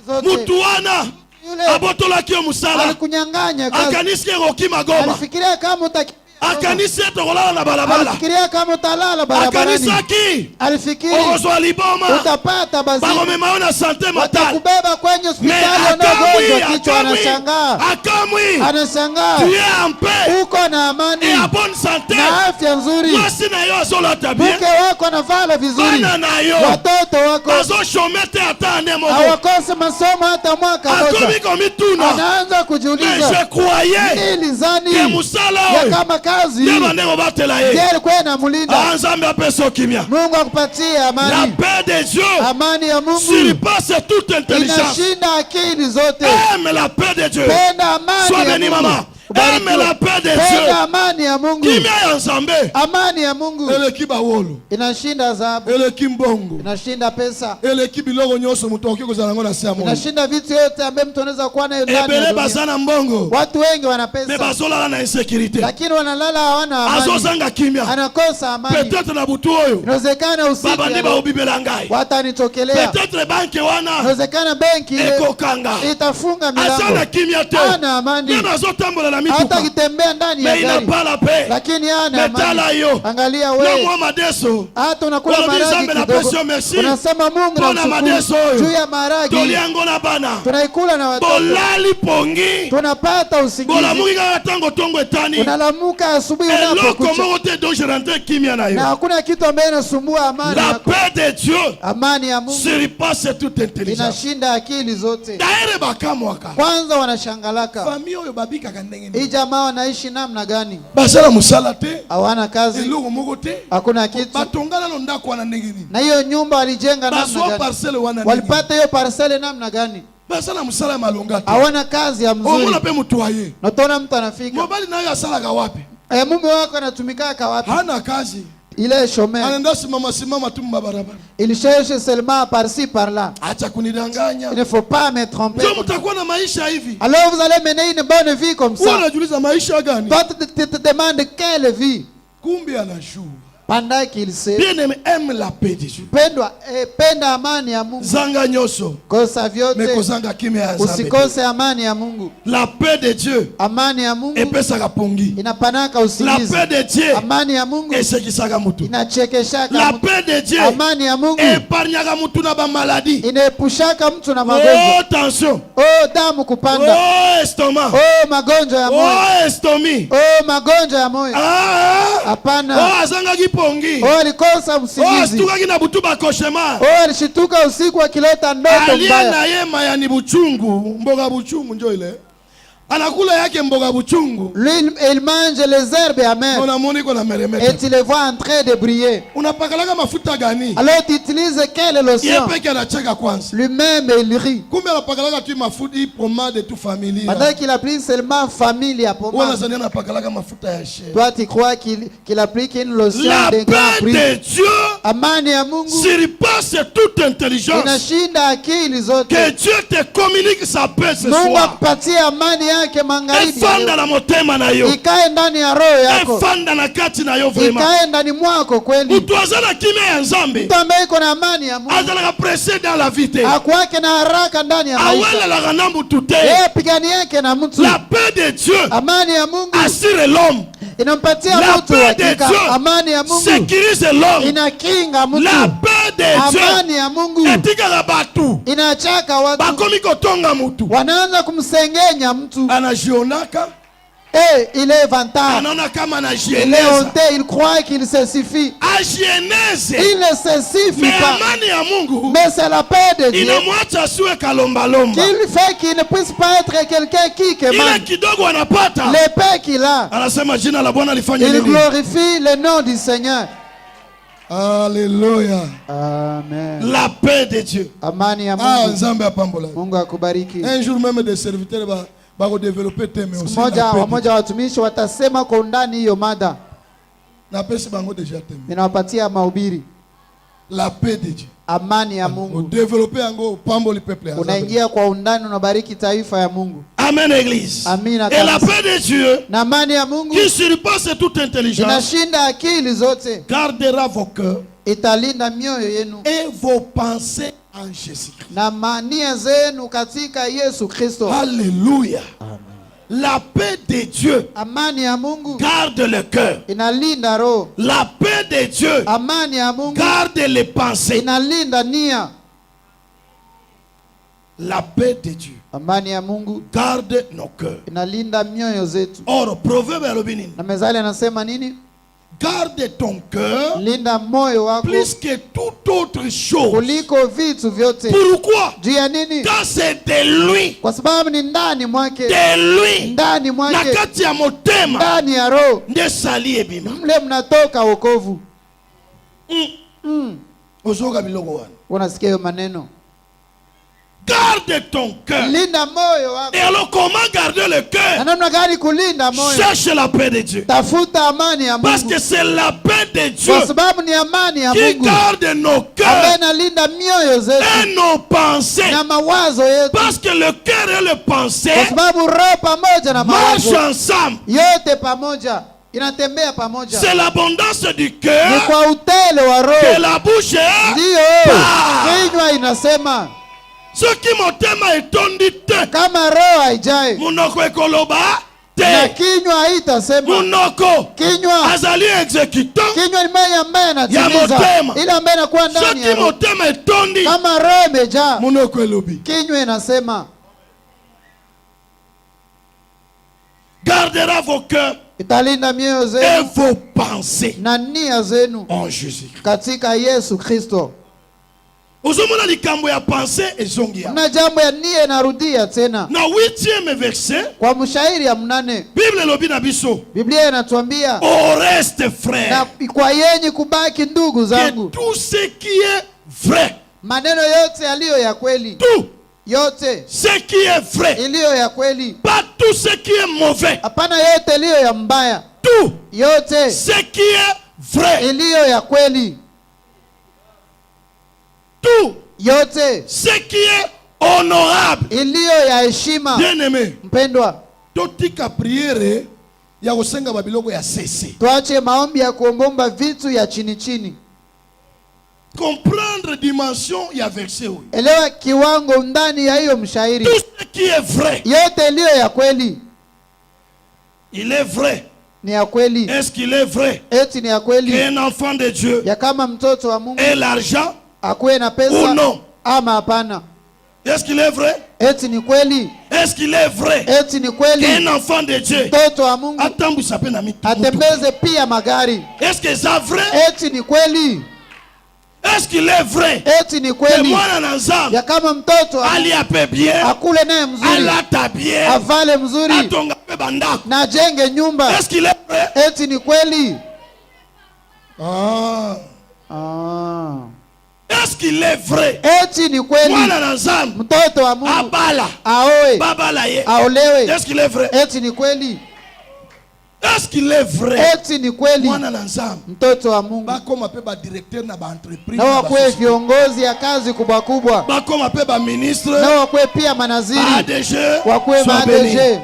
[SPEAKER 3] zote.
[SPEAKER 2] Mutu wana
[SPEAKER 3] Yule
[SPEAKER 2] abotolaki yo musala,
[SPEAKER 3] alikunyang'anya kazi,
[SPEAKER 2] akanisi ekokima goma,
[SPEAKER 3] alifikiria kama utakimbia,
[SPEAKER 2] akanisi ete kolala na balabala,
[SPEAKER 3] alifikiria kama utalala barabarani,
[SPEAKER 2] akanisaki
[SPEAKER 3] alifikiri
[SPEAKER 2] okozwa liboma,
[SPEAKER 3] utapata bazimu,
[SPEAKER 2] bakomema yo na sante mentale.
[SPEAKER 3] watakubeba kwenye
[SPEAKER 2] Mais
[SPEAKER 3] hospitali wanaogonjwa kichwa. Anashangaa, anashangaa
[SPEAKER 2] tu es en paix
[SPEAKER 3] uko na amani
[SPEAKER 2] et à bonne santé.
[SPEAKER 3] na afya nzuri,
[SPEAKER 2] Mwasi na yo azolata bien,
[SPEAKER 3] mke wako anavala vizuri,
[SPEAKER 2] bana na yo
[SPEAKER 3] watoto wako
[SPEAKER 2] azoshome te ata ane moko,
[SPEAKER 3] hawakose masomo hata mwaka
[SPEAKER 2] akomi
[SPEAKER 3] moja.
[SPEAKER 2] komituna.
[SPEAKER 3] Anaanza
[SPEAKER 2] Mais
[SPEAKER 3] kujiuliza,
[SPEAKER 2] je croyais
[SPEAKER 3] nilizani
[SPEAKER 2] ke musala
[SPEAKER 3] ya
[SPEAKER 2] oyo
[SPEAKER 3] kama kazi
[SPEAKER 2] nde bandeko batela ye.
[SPEAKER 3] ndiye alikuwa inamulinda.
[SPEAKER 2] Nzambe apesa okimia.
[SPEAKER 3] Mungu akupatie
[SPEAKER 2] La
[SPEAKER 3] amani.
[SPEAKER 2] paix de Dieu
[SPEAKER 3] Amani ya Mungu
[SPEAKER 2] surpasse toute intelligence.
[SPEAKER 3] inashinda akili zote.
[SPEAKER 2] Aime la paix de Dieu.
[SPEAKER 3] Penda amani
[SPEAKER 2] Sois
[SPEAKER 3] ya
[SPEAKER 2] béni,
[SPEAKER 3] Mungu.
[SPEAKER 2] maman.
[SPEAKER 3] Ubarikiwe.
[SPEAKER 2] Aime la paix de
[SPEAKER 3] Penda
[SPEAKER 2] Dieu.
[SPEAKER 3] amani ya Mungu.
[SPEAKER 2] Kimia ya Nzambe
[SPEAKER 3] Amani ya Mungu
[SPEAKER 2] eleki bawolo,
[SPEAKER 3] inashinda dhahabu,
[SPEAKER 2] eleki mbongo,
[SPEAKER 3] inashinda pesa,
[SPEAKER 2] eleki biloko nyonso mutu akoki kozala yango na se ya moyi.
[SPEAKER 3] inashinda vitu yote ambaye mtu anaweza kuwa nayo ndani ya
[SPEAKER 2] Ebele
[SPEAKER 3] dunia.
[SPEAKER 2] baza na mbongo,
[SPEAKER 3] Watu wengi wana
[SPEAKER 2] me
[SPEAKER 3] pesa
[SPEAKER 2] bazolala na insécurité,
[SPEAKER 3] lakini wanalala hawana amani,
[SPEAKER 2] azozanga kimia.
[SPEAKER 3] anakosa amani.
[SPEAKER 2] Peut-être na butu oyo
[SPEAKER 3] Inawezekana usiku
[SPEAKER 2] babandi
[SPEAKER 3] ya leo
[SPEAKER 2] baobibela ngai,
[SPEAKER 3] watanitokelea,
[SPEAKER 2] peut-être banke wana
[SPEAKER 3] inawezekana benki ile
[SPEAKER 2] ekokanga,
[SPEAKER 3] itafunga
[SPEAKER 2] aza na
[SPEAKER 3] milango,
[SPEAKER 2] kimia te,
[SPEAKER 3] hana amani,
[SPEAKER 2] meme azotambola na
[SPEAKER 3] hata
[SPEAKER 2] mituka,
[SPEAKER 3] akitembea ndani ya
[SPEAKER 2] me ina
[SPEAKER 3] gari
[SPEAKER 2] pas la paix.
[SPEAKER 3] lakini hana
[SPEAKER 2] Metala
[SPEAKER 3] amani.
[SPEAKER 2] yo
[SPEAKER 3] Angalia
[SPEAKER 2] na
[SPEAKER 3] wewe,
[SPEAKER 2] mwa madeso,
[SPEAKER 3] hata unakula
[SPEAKER 2] Walobi
[SPEAKER 3] maragi
[SPEAKER 2] Nzambe na
[SPEAKER 3] kidogo,
[SPEAKER 2] pesio merci.
[SPEAKER 3] unasema Mungu
[SPEAKER 2] Pona madeso
[SPEAKER 3] namshukuru
[SPEAKER 2] oyo.
[SPEAKER 3] juu ya maragi,
[SPEAKER 2] toliango na bana,
[SPEAKER 3] tunaikula na watoto,
[SPEAKER 2] bolali pongi,
[SPEAKER 3] tunapata usingizi,
[SPEAKER 2] bolamuki kaka tango tongo etani,
[SPEAKER 3] unalamuka asubuhi
[SPEAKER 2] eloko
[SPEAKER 3] unapokucha,
[SPEAKER 2] moko te donc je rentre kimia na
[SPEAKER 3] na
[SPEAKER 2] yo.
[SPEAKER 3] hakuna kitu ambaye inasumbua amani
[SPEAKER 2] La
[SPEAKER 3] yako.
[SPEAKER 2] paix de Dieu
[SPEAKER 3] Amani ya Mungu
[SPEAKER 2] surpasse toute intelligence.
[SPEAKER 3] inashinda akili zote.
[SPEAKER 2] Daire bakamwaka
[SPEAKER 3] Kwanza wanashangalaka,
[SPEAKER 2] famille oyo babikaka ndenge nini,
[SPEAKER 3] hii jamaa wanaishi namna gani?
[SPEAKER 2] basala musala te,
[SPEAKER 3] Hawana kazi,
[SPEAKER 2] eloko moko te,
[SPEAKER 3] hakuna kitu,
[SPEAKER 2] batongana no ndako wana ndenge nini,
[SPEAKER 3] na hiyo nyumba walijenga namna
[SPEAKER 2] baswa
[SPEAKER 3] gani?
[SPEAKER 2] parcelle wana ndenge nini,
[SPEAKER 3] Walipata hiyo parcele namna gani?
[SPEAKER 2] basala musala ya malonga te.
[SPEAKER 3] Hawana kazi ya
[SPEAKER 2] Omona
[SPEAKER 3] mzuri.
[SPEAKER 2] pe mutu aye
[SPEAKER 3] Na utaona mtu anafika,
[SPEAKER 2] mobali nayo asalaka wapi,
[SPEAKER 3] mume wako anatumika kawapi?
[SPEAKER 2] hana kazi,
[SPEAKER 3] Ile chômeur,
[SPEAKER 2] anaenda simama tu mbarabara.
[SPEAKER 3] il cherche seulement par-ci par-là.
[SPEAKER 2] Acha kunidanganya,
[SPEAKER 3] Il ne faut pas me tromper.
[SPEAKER 2] ndio mtakuwa na maisha hivi.
[SPEAKER 3] Alors vous allez mener une bonne vie comme
[SPEAKER 2] Wewe
[SPEAKER 3] ça.
[SPEAKER 2] unajiuliza maisha gani?
[SPEAKER 3] Toi tu te demandes quelle vie?
[SPEAKER 2] Kumbe anajua
[SPEAKER 3] pendant qu'il sait.
[SPEAKER 2] Bien-aimé, aime la paix de Dieu.
[SPEAKER 3] Penda amani ya Mungu.
[SPEAKER 2] Zanga nyoso.
[SPEAKER 3] Kosa vyote.
[SPEAKER 2] Mais kozanga kimya ya Nzambe.
[SPEAKER 3] Usikose amani ya Mungu.
[SPEAKER 2] La paix de Dieu.
[SPEAKER 3] Amani ya Mungu.
[SPEAKER 2] Epesaka pongi.
[SPEAKER 3] Inapanaka usingizi.
[SPEAKER 2] La paix de Dieu.
[SPEAKER 3] Amani ya Mungu.
[SPEAKER 2] Esekisaka mutu.
[SPEAKER 3] Inachekeshaka
[SPEAKER 2] La
[SPEAKER 3] mutu.
[SPEAKER 2] paix de Dieu.
[SPEAKER 3] Amani ya Mungu.
[SPEAKER 2] Epargnaka mutu na ba maladie.
[SPEAKER 3] Inaepushaka mtu na magonjwa.
[SPEAKER 2] Oh, tension.
[SPEAKER 3] Oh, damu kupanda.
[SPEAKER 2] Oh, estomac.
[SPEAKER 3] Oh, magonjwa ya moyo.
[SPEAKER 2] Oh, estomi.
[SPEAKER 3] Oh, magonjwa ya moyo.
[SPEAKER 2] Hapana. Oh, azangaki pongi.
[SPEAKER 3] Oh, alikosa
[SPEAKER 2] Oh,
[SPEAKER 3] usingizi.
[SPEAKER 2] astukaki na butu ba cauchemar.
[SPEAKER 3] Oh, alishituka usiku akileta ndoto
[SPEAKER 2] Alia na
[SPEAKER 3] mbaya.
[SPEAKER 2] yema ya ni buchungu, mboga buchungu njo ile. Anakula yake mboga buchungu.
[SPEAKER 3] Lui, il mange les herbes amères.
[SPEAKER 2] Unamoni kwa na meremeta.
[SPEAKER 3] Et tu les vois en train de briller.
[SPEAKER 2] Unapakalaka mafuta gani?
[SPEAKER 3] Alors tu utilises quelle lotion?
[SPEAKER 2] Yepe kia anacheka kwanza.
[SPEAKER 3] Lui-même il rit.
[SPEAKER 2] Kumbe anapakalaka tu mafuta pomade tu familia.
[SPEAKER 3] Pendant qu'il applique seulement famille à
[SPEAKER 2] Wana
[SPEAKER 3] pommade.
[SPEAKER 2] zania anapakalaka mafuta ya she.
[SPEAKER 3] Toi tu crois qu'il applique une lotion
[SPEAKER 2] La
[SPEAKER 3] de grand
[SPEAKER 2] paix
[SPEAKER 3] prix.
[SPEAKER 2] de Dieu
[SPEAKER 3] Amani ya Mungu
[SPEAKER 2] surpasse toute intelligence.
[SPEAKER 3] inashinda akili zote.
[SPEAKER 2] Que Dieu te communique sa paix ce
[SPEAKER 3] Mungu
[SPEAKER 2] soir.
[SPEAKER 3] akupatie amani yake magharibi.
[SPEAKER 2] Efanda na motema na yo.
[SPEAKER 3] Ikae ndani ya roho yako.
[SPEAKER 2] Efanda na kati na yo vraiment.
[SPEAKER 3] Ikae ndani mwako kweli.
[SPEAKER 2] Mutu azala kimya ya Nzambe.
[SPEAKER 3] Mtu ambaye iko na amani ya Mungu
[SPEAKER 2] Azala pressé dans la vie.
[SPEAKER 3] hakuwake na haraka ndani ya maisha.
[SPEAKER 2] Awele la ganambu tute.
[SPEAKER 3] Yeye pigani yake na mtu.
[SPEAKER 2] La paix de Dieu
[SPEAKER 3] Amani ya Mungu
[SPEAKER 2] assure l'homme.
[SPEAKER 3] inampatia
[SPEAKER 2] La
[SPEAKER 3] mtu
[SPEAKER 2] paix de
[SPEAKER 3] hakika.
[SPEAKER 2] Dieu
[SPEAKER 3] Amani ya Mungu
[SPEAKER 2] sécurise l'homme.
[SPEAKER 3] inakinga mtu.
[SPEAKER 2] La paix de
[SPEAKER 3] Amani
[SPEAKER 2] Dieu
[SPEAKER 3] ya Mungu
[SPEAKER 2] etikala batu.
[SPEAKER 3] inachaka watu.
[SPEAKER 2] Bakomi kotonga mutu.
[SPEAKER 3] Wanaanza kumsengenya mtu.
[SPEAKER 2] Anajionaka.
[SPEAKER 3] Il est vantard.
[SPEAKER 2] Anaona kama
[SPEAKER 3] Il est
[SPEAKER 2] anajieneza.
[SPEAKER 3] honteux. Il croit qu'il se suffit.
[SPEAKER 2] Ajieneze.
[SPEAKER 3] Il ne se suffit
[SPEAKER 2] Mais
[SPEAKER 3] pas.
[SPEAKER 2] amani ya Mungu
[SPEAKER 3] Mais c'est la paix de Dieu
[SPEAKER 2] inamwacha asiwe kalombalomba.
[SPEAKER 3] qui lui fait qu'il ne puisse pas être quelqu'un qui
[SPEAKER 2] Ile
[SPEAKER 3] commande.
[SPEAKER 2] kidogo anapata.
[SPEAKER 3] Les paix qu'il a,
[SPEAKER 2] Anasema jina la Bwana lifanye
[SPEAKER 3] il
[SPEAKER 2] nini?
[SPEAKER 3] glorifie le nom du Seigneur.
[SPEAKER 2] Alléluia.
[SPEAKER 3] Amen.
[SPEAKER 2] La paix de Dieu.
[SPEAKER 3] Amani ya
[SPEAKER 2] Ah,
[SPEAKER 3] Mungu.
[SPEAKER 2] Nzambe apambola.
[SPEAKER 3] Mungu akubariki.
[SPEAKER 2] Un jour même des serviteurs va développer thème aussi.
[SPEAKER 3] Wamoja watumishi watasema kwa undani hiyo mada.
[SPEAKER 2] Na pesi bango déjà thème.
[SPEAKER 3] Ninawapatia mahubiri.
[SPEAKER 2] La paix de Dieu.
[SPEAKER 3] Amani ya Mungu.
[SPEAKER 2] Développer ango pamboli peuple.
[SPEAKER 3] Unaingia kwa undani, unabariki taifa ya Mungu.
[SPEAKER 2] Amen église.
[SPEAKER 3] Amina.
[SPEAKER 2] Et la paix de Dieu
[SPEAKER 3] na amani ya Mungu
[SPEAKER 2] qui surpasse toute intelligence
[SPEAKER 3] inashinda akili zote,
[SPEAKER 2] gardera vos cœurs
[SPEAKER 3] italinda mioyo yenu
[SPEAKER 2] et vos pensées en Jésus-Christ.
[SPEAKER 3] na mania zenu katika Yesu Kristo.
[SPEAKER 2] Alléluia. La paix de Dieu
[SPEAKER 3] Amani ya Mungu
[SPEAKER 2] garde le cœur.
[SPEAKER 3] inalinda roho.
[SPEAKER 2] La paix de Dieu
[SPEAKER 3] Amani ya Mungu
[SPEAKER 2] garde les pensées.
[SPEAKER 3] inalinda nia.
[SPEAKER 2] La paix de Dieu
[SPEAKER 3] Amani ya Mungu
[SPEAKER 2] garde nos cœurs.
[SPEAKER 3] inalinda mioyo zetu.
[SPEAKER 2] Or, proverbe alobini,
[SPEAKER 3] Na Mezali anasema nini?
[SPEAKER 2] garde ton cœur
[SPEAKER 3] Linda moyo wako
[SPEAKER 2] plus que toute autre chose.
[SPEAKER 3] kuliko vitu vyote.
[SPEAKER 2] Pourquoi?
[SPEAKER 3] Juu ya nini?
[SPEAKER 2] Car c'est de lui.
[SPEAKER 3] Kwa sababu ni ndani mwake,
[SPEAKER 2] De lui.
[SPEAKER 3] ndani mwake,
[SPEAKER 2] Nakati ya motema.
[SPEAKER 3] ndani ya roho
[SPEAKER 2] Nde sali ebima.
[SPEAKER 3] mle mnatoka wokovu.
[SPEAKER 2] Ozoga biloko wana.
[SPEAKER 3] Unasikia hiyo maneno?
[SPEAKER 2] Garde ton cœur.
[SPEAKER 3] Linda moyo wako.
[SPEAKER 2] Et alors comment garder le
[SPEAKER 3] Na
[SPEAKER 2] cœur?
[SPEAKER 3] namna gani kulinda moyo?
[SPEAKER 2] Cherche la paix de Dieu.
[SPEAKER 3] Tafuta amani ya
[SPEAKER 2] Parce
[SPEAKER 3] Mungu,
[SPEAKER 2] que c'est la paix de Dieu
[SPEAKER 3] kwa sababu ni amani ya
[SPEAKER 2] qui
[SPEAKER 3] Mungu
[SPEAKER 2] garde nos
[SPEAKER 3] ambaye
[SPEAKER 2] cœurs
[SPEAKER 3] inalinda mioyo
[SPEAKER 2] et
[SPEAKER 3] zetu
[SPEAKER 2] nos pensées.
[SPEAKER 3] na mawazo yetu,
[SPEAKER 2] Parce que le cœur et le
[SPEAKER 3] kwa
[SPEAKER 2] pensée
[SPEAKER 3] sababu roho pamoja na
[SPEAKER 2] marchent
[SPEAKER 3] mawazo
[SPEAKER 2] ensemble.
[SPEAKER 3] yote pamoja inatembea pamoja.
[SPEAKER 2] C'est l'abondance du
[SPEAKER 3] Ni
[SPEAKER 2] cœur
[SPEAKER 3] kwa utele wa
[SPEAKER 2] que
[SPEAKER 3] roho
[SPEAKER 2] la bouche est.
[SPEAKER 3] ndiyo
[SPEAKER 2] Bah!
[SPEAKER 3] kinywa inasema.
[SPEAKER 2] Ce qui motema etondi te.
[SPEAKER 3] Kama roho haijae
[SPEAKER 2] Munoko ekoloba
[SPEAKER 3] na
[SPEAKER 2] te.
[SPEAKER 3] kinywa haitasema.
[SPEAKER 2] Munoko
[SPEAKER 3] Kinywa
[SPEAKER 2] azali exécutant.
[SPEAKER 3] kinywa ni mali ambaye anatimiza
[SPEAKER 2] motema.
[SPEAKER 3] ile ambaye inakuwa ndani
[SPEAKER 2] Ce
[SPEAKER 3] ya
[SPEAKER 2] qui
[SPEAKER 3] roho.
[SPEAKER 2] motema etondi.
[SPEAKER 3] Kama roho imejaa,
[SPEAKER 2] Munoko elobi.
[SPEAKER 3] kinywa inasema.
[SPEAKER 2] Gardera vos cœurs
[SPEAKER 3] Italinda mioyo
[SPEAKER 2] et
[SPEAKER 3] zenu
[SPEAKER 2] vos pensées
[SPEAKER 3] na nia zenu
[SPEAKER 2] en Jésus.
[SPEAKER 3] katika Yesu Kristo.
[SPEAKER 2] Uzomona likambo ya pensée ezongia.
[SPEAKER 3] Na jambo ya nia inarudia tena
[SPEAKER 2] Na 8e verset,
[SPEAKER 3] kwa mshairi ya 8.
[SPEAKER 2] Bible lobi na biso.
[SPEAKER 3] Biblia inatuambia
[SPEAKER 2] Au reste frère,
[SPEAKER 3] na kwa yenye kubaki ndugu
[SPEAKER 2] que
[SPEAKER 3] zangu,
[SPEAKER 2] tout ce qui est vrai,
[SPEAKER 3] maneno yote yaliyo ya kweli,
[SPEAKER 2] tout
[SPEAKER 3] yote
[SPEAKER 2] ce qui est vrai,
[SPEAKER 3] iliyo ya kweli,
[SPEAKER 2] pas tout ce qui est mauvais,
[SPEAKER 3] hapana yote iliyo ya mbaya,
[SPEAKER 2] tout
[SPEAKER 3] yote
[SPEAKER 2] ce qui est vrai,
[SPEAKER 3] iliyo ya kweli,
[SPEAKER 2] tout
[SPEAKER 3] yote
[SPEAKER 2] ce qui est honorable.
[SPEAKER 3] iliyo ya heshima.
[SPEAKER 2] Bien aimé,
[SPEAKER 3] Mpendwa,
[SPEAKER 2] totika priere ya kosenga babiloko ya sese.
[SPEAKER 3] Tuache maombi ya kuomba vitu ya chini chini.
[SPEAKER 2] Comprendre dimension ya verset.
[SPEAKER 3] Elewa kiwango ndani ya hiyo mshairi.
[SPEAKER 2] Tout ce qui est vrai.
[SPEAKER 3] Yote iliyo ya kweli.
[SPEAKER 2] Il est vrai.
[SPEAKER 3] Ni ya kweli.
[SPEAKER 2] Est-ce qu'il est vrai?
[SPEAKER 3] Eti ni ya kweli.
[SPEAKER 2] Qu'un enfant de Dieu
[SPEAKER 3] Ya kama mtoto wa Mungu
[SPEAKER 2] et l'argent
[SPEAKER 3] akuwe na pesa
[SPEAKER 2] ou non?
[SPEAKER 3] ama hapana.
[SPEAKER 2] Est-ce qu'il est vrai?
[SPEAKER 3] Eti ni kweli.
[SPEAKER 2] Est-ce qu'il est vrai?
[SPEAKER 3] Eti ni kweli.
[SPEAKER 2] Qu'un enfant de Dieu
[SPEAKER 3] Mtoto wa Mungu atembeze pia magari.
[SPEAKER 2] Est-ce que c'est vrai?
[SPEAKER 3] Eti ni kweli.
[SPEAKER 2] Est-ce qu'il est vrai?
[SPEAKER 3] Eti ni kweli. Ya kama mtoto
[SPEAKER 2] bien,
[SPEAKER 3] akule naye mzuri,
[SPEAKER 2] bien,
[SPEAKER 3] avale mzuri, na jenge nyumba.
[SPEAKER 2] Est-ce qu'il est vrai?
[SPEAKER 3] Eti ni kweli.
[SPEAKER 2] Est-ce qu'il est vrai?
[SPEAKER 3] Eti ni kweli. Mtoto wa Mungu aoe, aolewe.
[SPEAKER 2] Est-ce qu'il est vrai?
[SPEAKER 3] Eti ni kweli.
[SPEAKER 2] Est-ce qu'il est vrai?
[SPEAKER 3] Eti ni kweli. Mtoto wa Mungu
[SPEAKER 2] bakoma pe ba directeur na ba entreprise,
[SPEAKER 3] na wakwe viongozi ya kazi kubwa kubwa,
[SPEAKER 2] bakoma pe ba ministre,
[SPEAKER 3] na wakwe pia manaziri,
[SPEAKER 2] ADG,
[SPEAKER 3] wakwe ADG,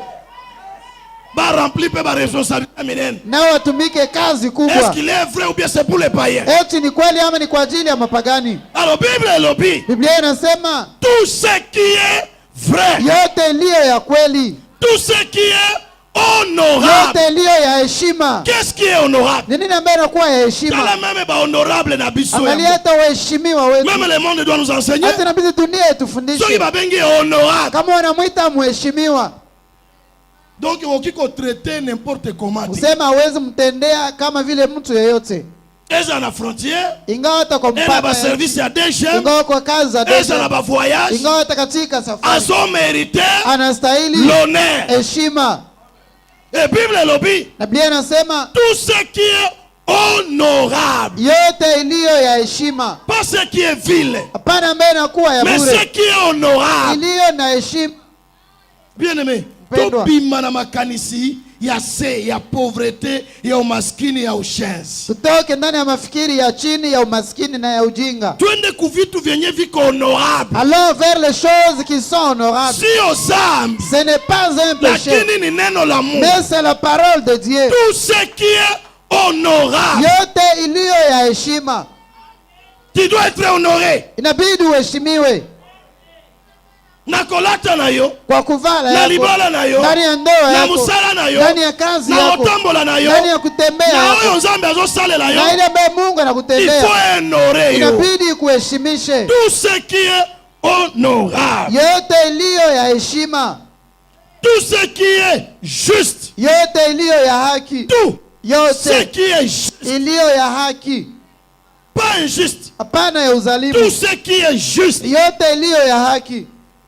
[SPEAKER 2] ba remplir pe ba responsabilité minene,
[SPEAKER 3] na watumike kazi kubwa.
[SPEAKER 2] Est-ce qu'il est vrai ou bien c'est pour les païens?
[SPEAKER 3] Eti ni kweli ama ni kwa ajili ya mapagani?
[SPEAKER 2] Alors
[SPEAKER 3] Biblia inasema
[SPEAKER 2] tout ce qui est vrai,
[SPEAKER 3] yote iliyo ya kweli,
[SPEAKER 2] tout ce qui est honorable,
[SPEAKER 3] yote iliyo ya heshima.
[SPEAKER 2] Qu'est-ce qui est honorable?
[SPEAKER 3] Ni nini ambaye inakuwa ya heshima?
[SPEAKER 2] Même ba honorable na biso.
[SPEAKER 3] Angalia hata waheshimiwa wetu.
[SPEAKER 2] Même le monde doit nous enseigner.
[SPEAKER 3] Hata inabidi dunia itufundishe.
[SPEAKER 2] Sio babengi honorable.
[SPEAKER 3] Kama wanamuita mheshimiwa.
[SPEAKER 2] Donc ukiko traiter n'importe comment.
[SPEAKER 3] Usema hawezi mtendea kama vile mtu yeyote.
[SPEAKER 2] Eza na frontière,
[SPEAKER 3] ingawa hata kwa mpaka,
[SPEAKER 2] ba service ya DGM,
[SPEAKER 3] ingawa kwa kazi za DGM,
[SPEAKER 2] eza na ba voyage,
[SPEAKER 3] ingawa hata katika safari,
[SPEAKER 2] aso mériter,
[SPEAKER 3] anastahili
[SPEAKER 2] l'honneur,
[SPEAKER 3] heshima.
[SPEAKER 2] Et Bible lobby,
[SPEAKER 3] na Biblia inasema
[SPEAKER 2] tout ce qui est honorable,
[SPEAKER 3] yote iliyo ya heshima,
[SPEAKER 2] pas ce qui est vil,
[SPEAKER 3] hapana ambaye inakuwa ya bure,
[SPEAKER 2] mais ce qui est honorable,
[SPEAKER 3] iliyo na heshima.
[SPEAKER 2] Bien aimé, tobima na makanisi ya se ya pauvreté ya umaskini ya ushenzi.
[SPEAKER 3] Tutoke ndani ya mafikiri ya chini ya umaskini na ya ujinga.
[SPEAKER 2] Twende ku vitu vyenye viko honorable.
[SPEAKER 3] Allons vers les choses qui sont honorables.
[SPEAKER 2] Sio zambi.
[SPEAKER 3] Ce n'est pas un péché.
[SPEAKER 2] Lakini ni neno la Mungu.
[SPEAKER 3] Mais c'est la parole de Dieu.
[SPEAKER 2] Tout ce qui est honorable,
[SPEAKER 3] yote iliyo ya heshima,
[SPEAKER 2] tu dois être honoré.
[SPEAKER 3] Inabidi uheshimiwe.
[SPEAKER 2] Na kolata na yo,
[SPEAKER 3] kwa kuvala
[SPEAKER 2] na libala na yo,
[SPEAKER 3] ndani ya ndoa
[SPEAKER 2] na
[SPEAKER 3] yako,
[SPEAKER 2] musala na yo,
[SPEAKER 3] ndani ya kazi
[SPEAKER 2] na
[SPEAKER 3] yako,
[SPEAKER 2] otambola na yo,
[SPEAKER 3] ndani ya kutembea
[SPEAKER 2] na
[SPEAKER 3] yako,
[SPEAKER 2] oyo nzambe azosalela yo,
[SPEAKER 3] na ile ambaye Mungu anakutendea.
[SPEAKER 2] Il faut honorer yo.
[SPEAKER 3] Inabidi kuheshimishe.
[SPEAKER 2] Tout ce qui est honorable,
[SPEAKER 3] yote iliyo ya heshima,
[SPEAKER 2] tout ce qui est juste,
[SPEAKER 3] yote iliyo ya haki,
[SPEAKER 2] tout
[SPEAKER 3] yote
[SPEAKER 2] ce qui est juste,
[SPEAKER 3] iliyo ya haki,
[SPEAKER 2] pas injuste,
[SPEAKER 3] hapana ya uzalimu,
[SPEAKER 2] tout ce qui est juste,
[SPEAKER 3] yote iliyo ya haki,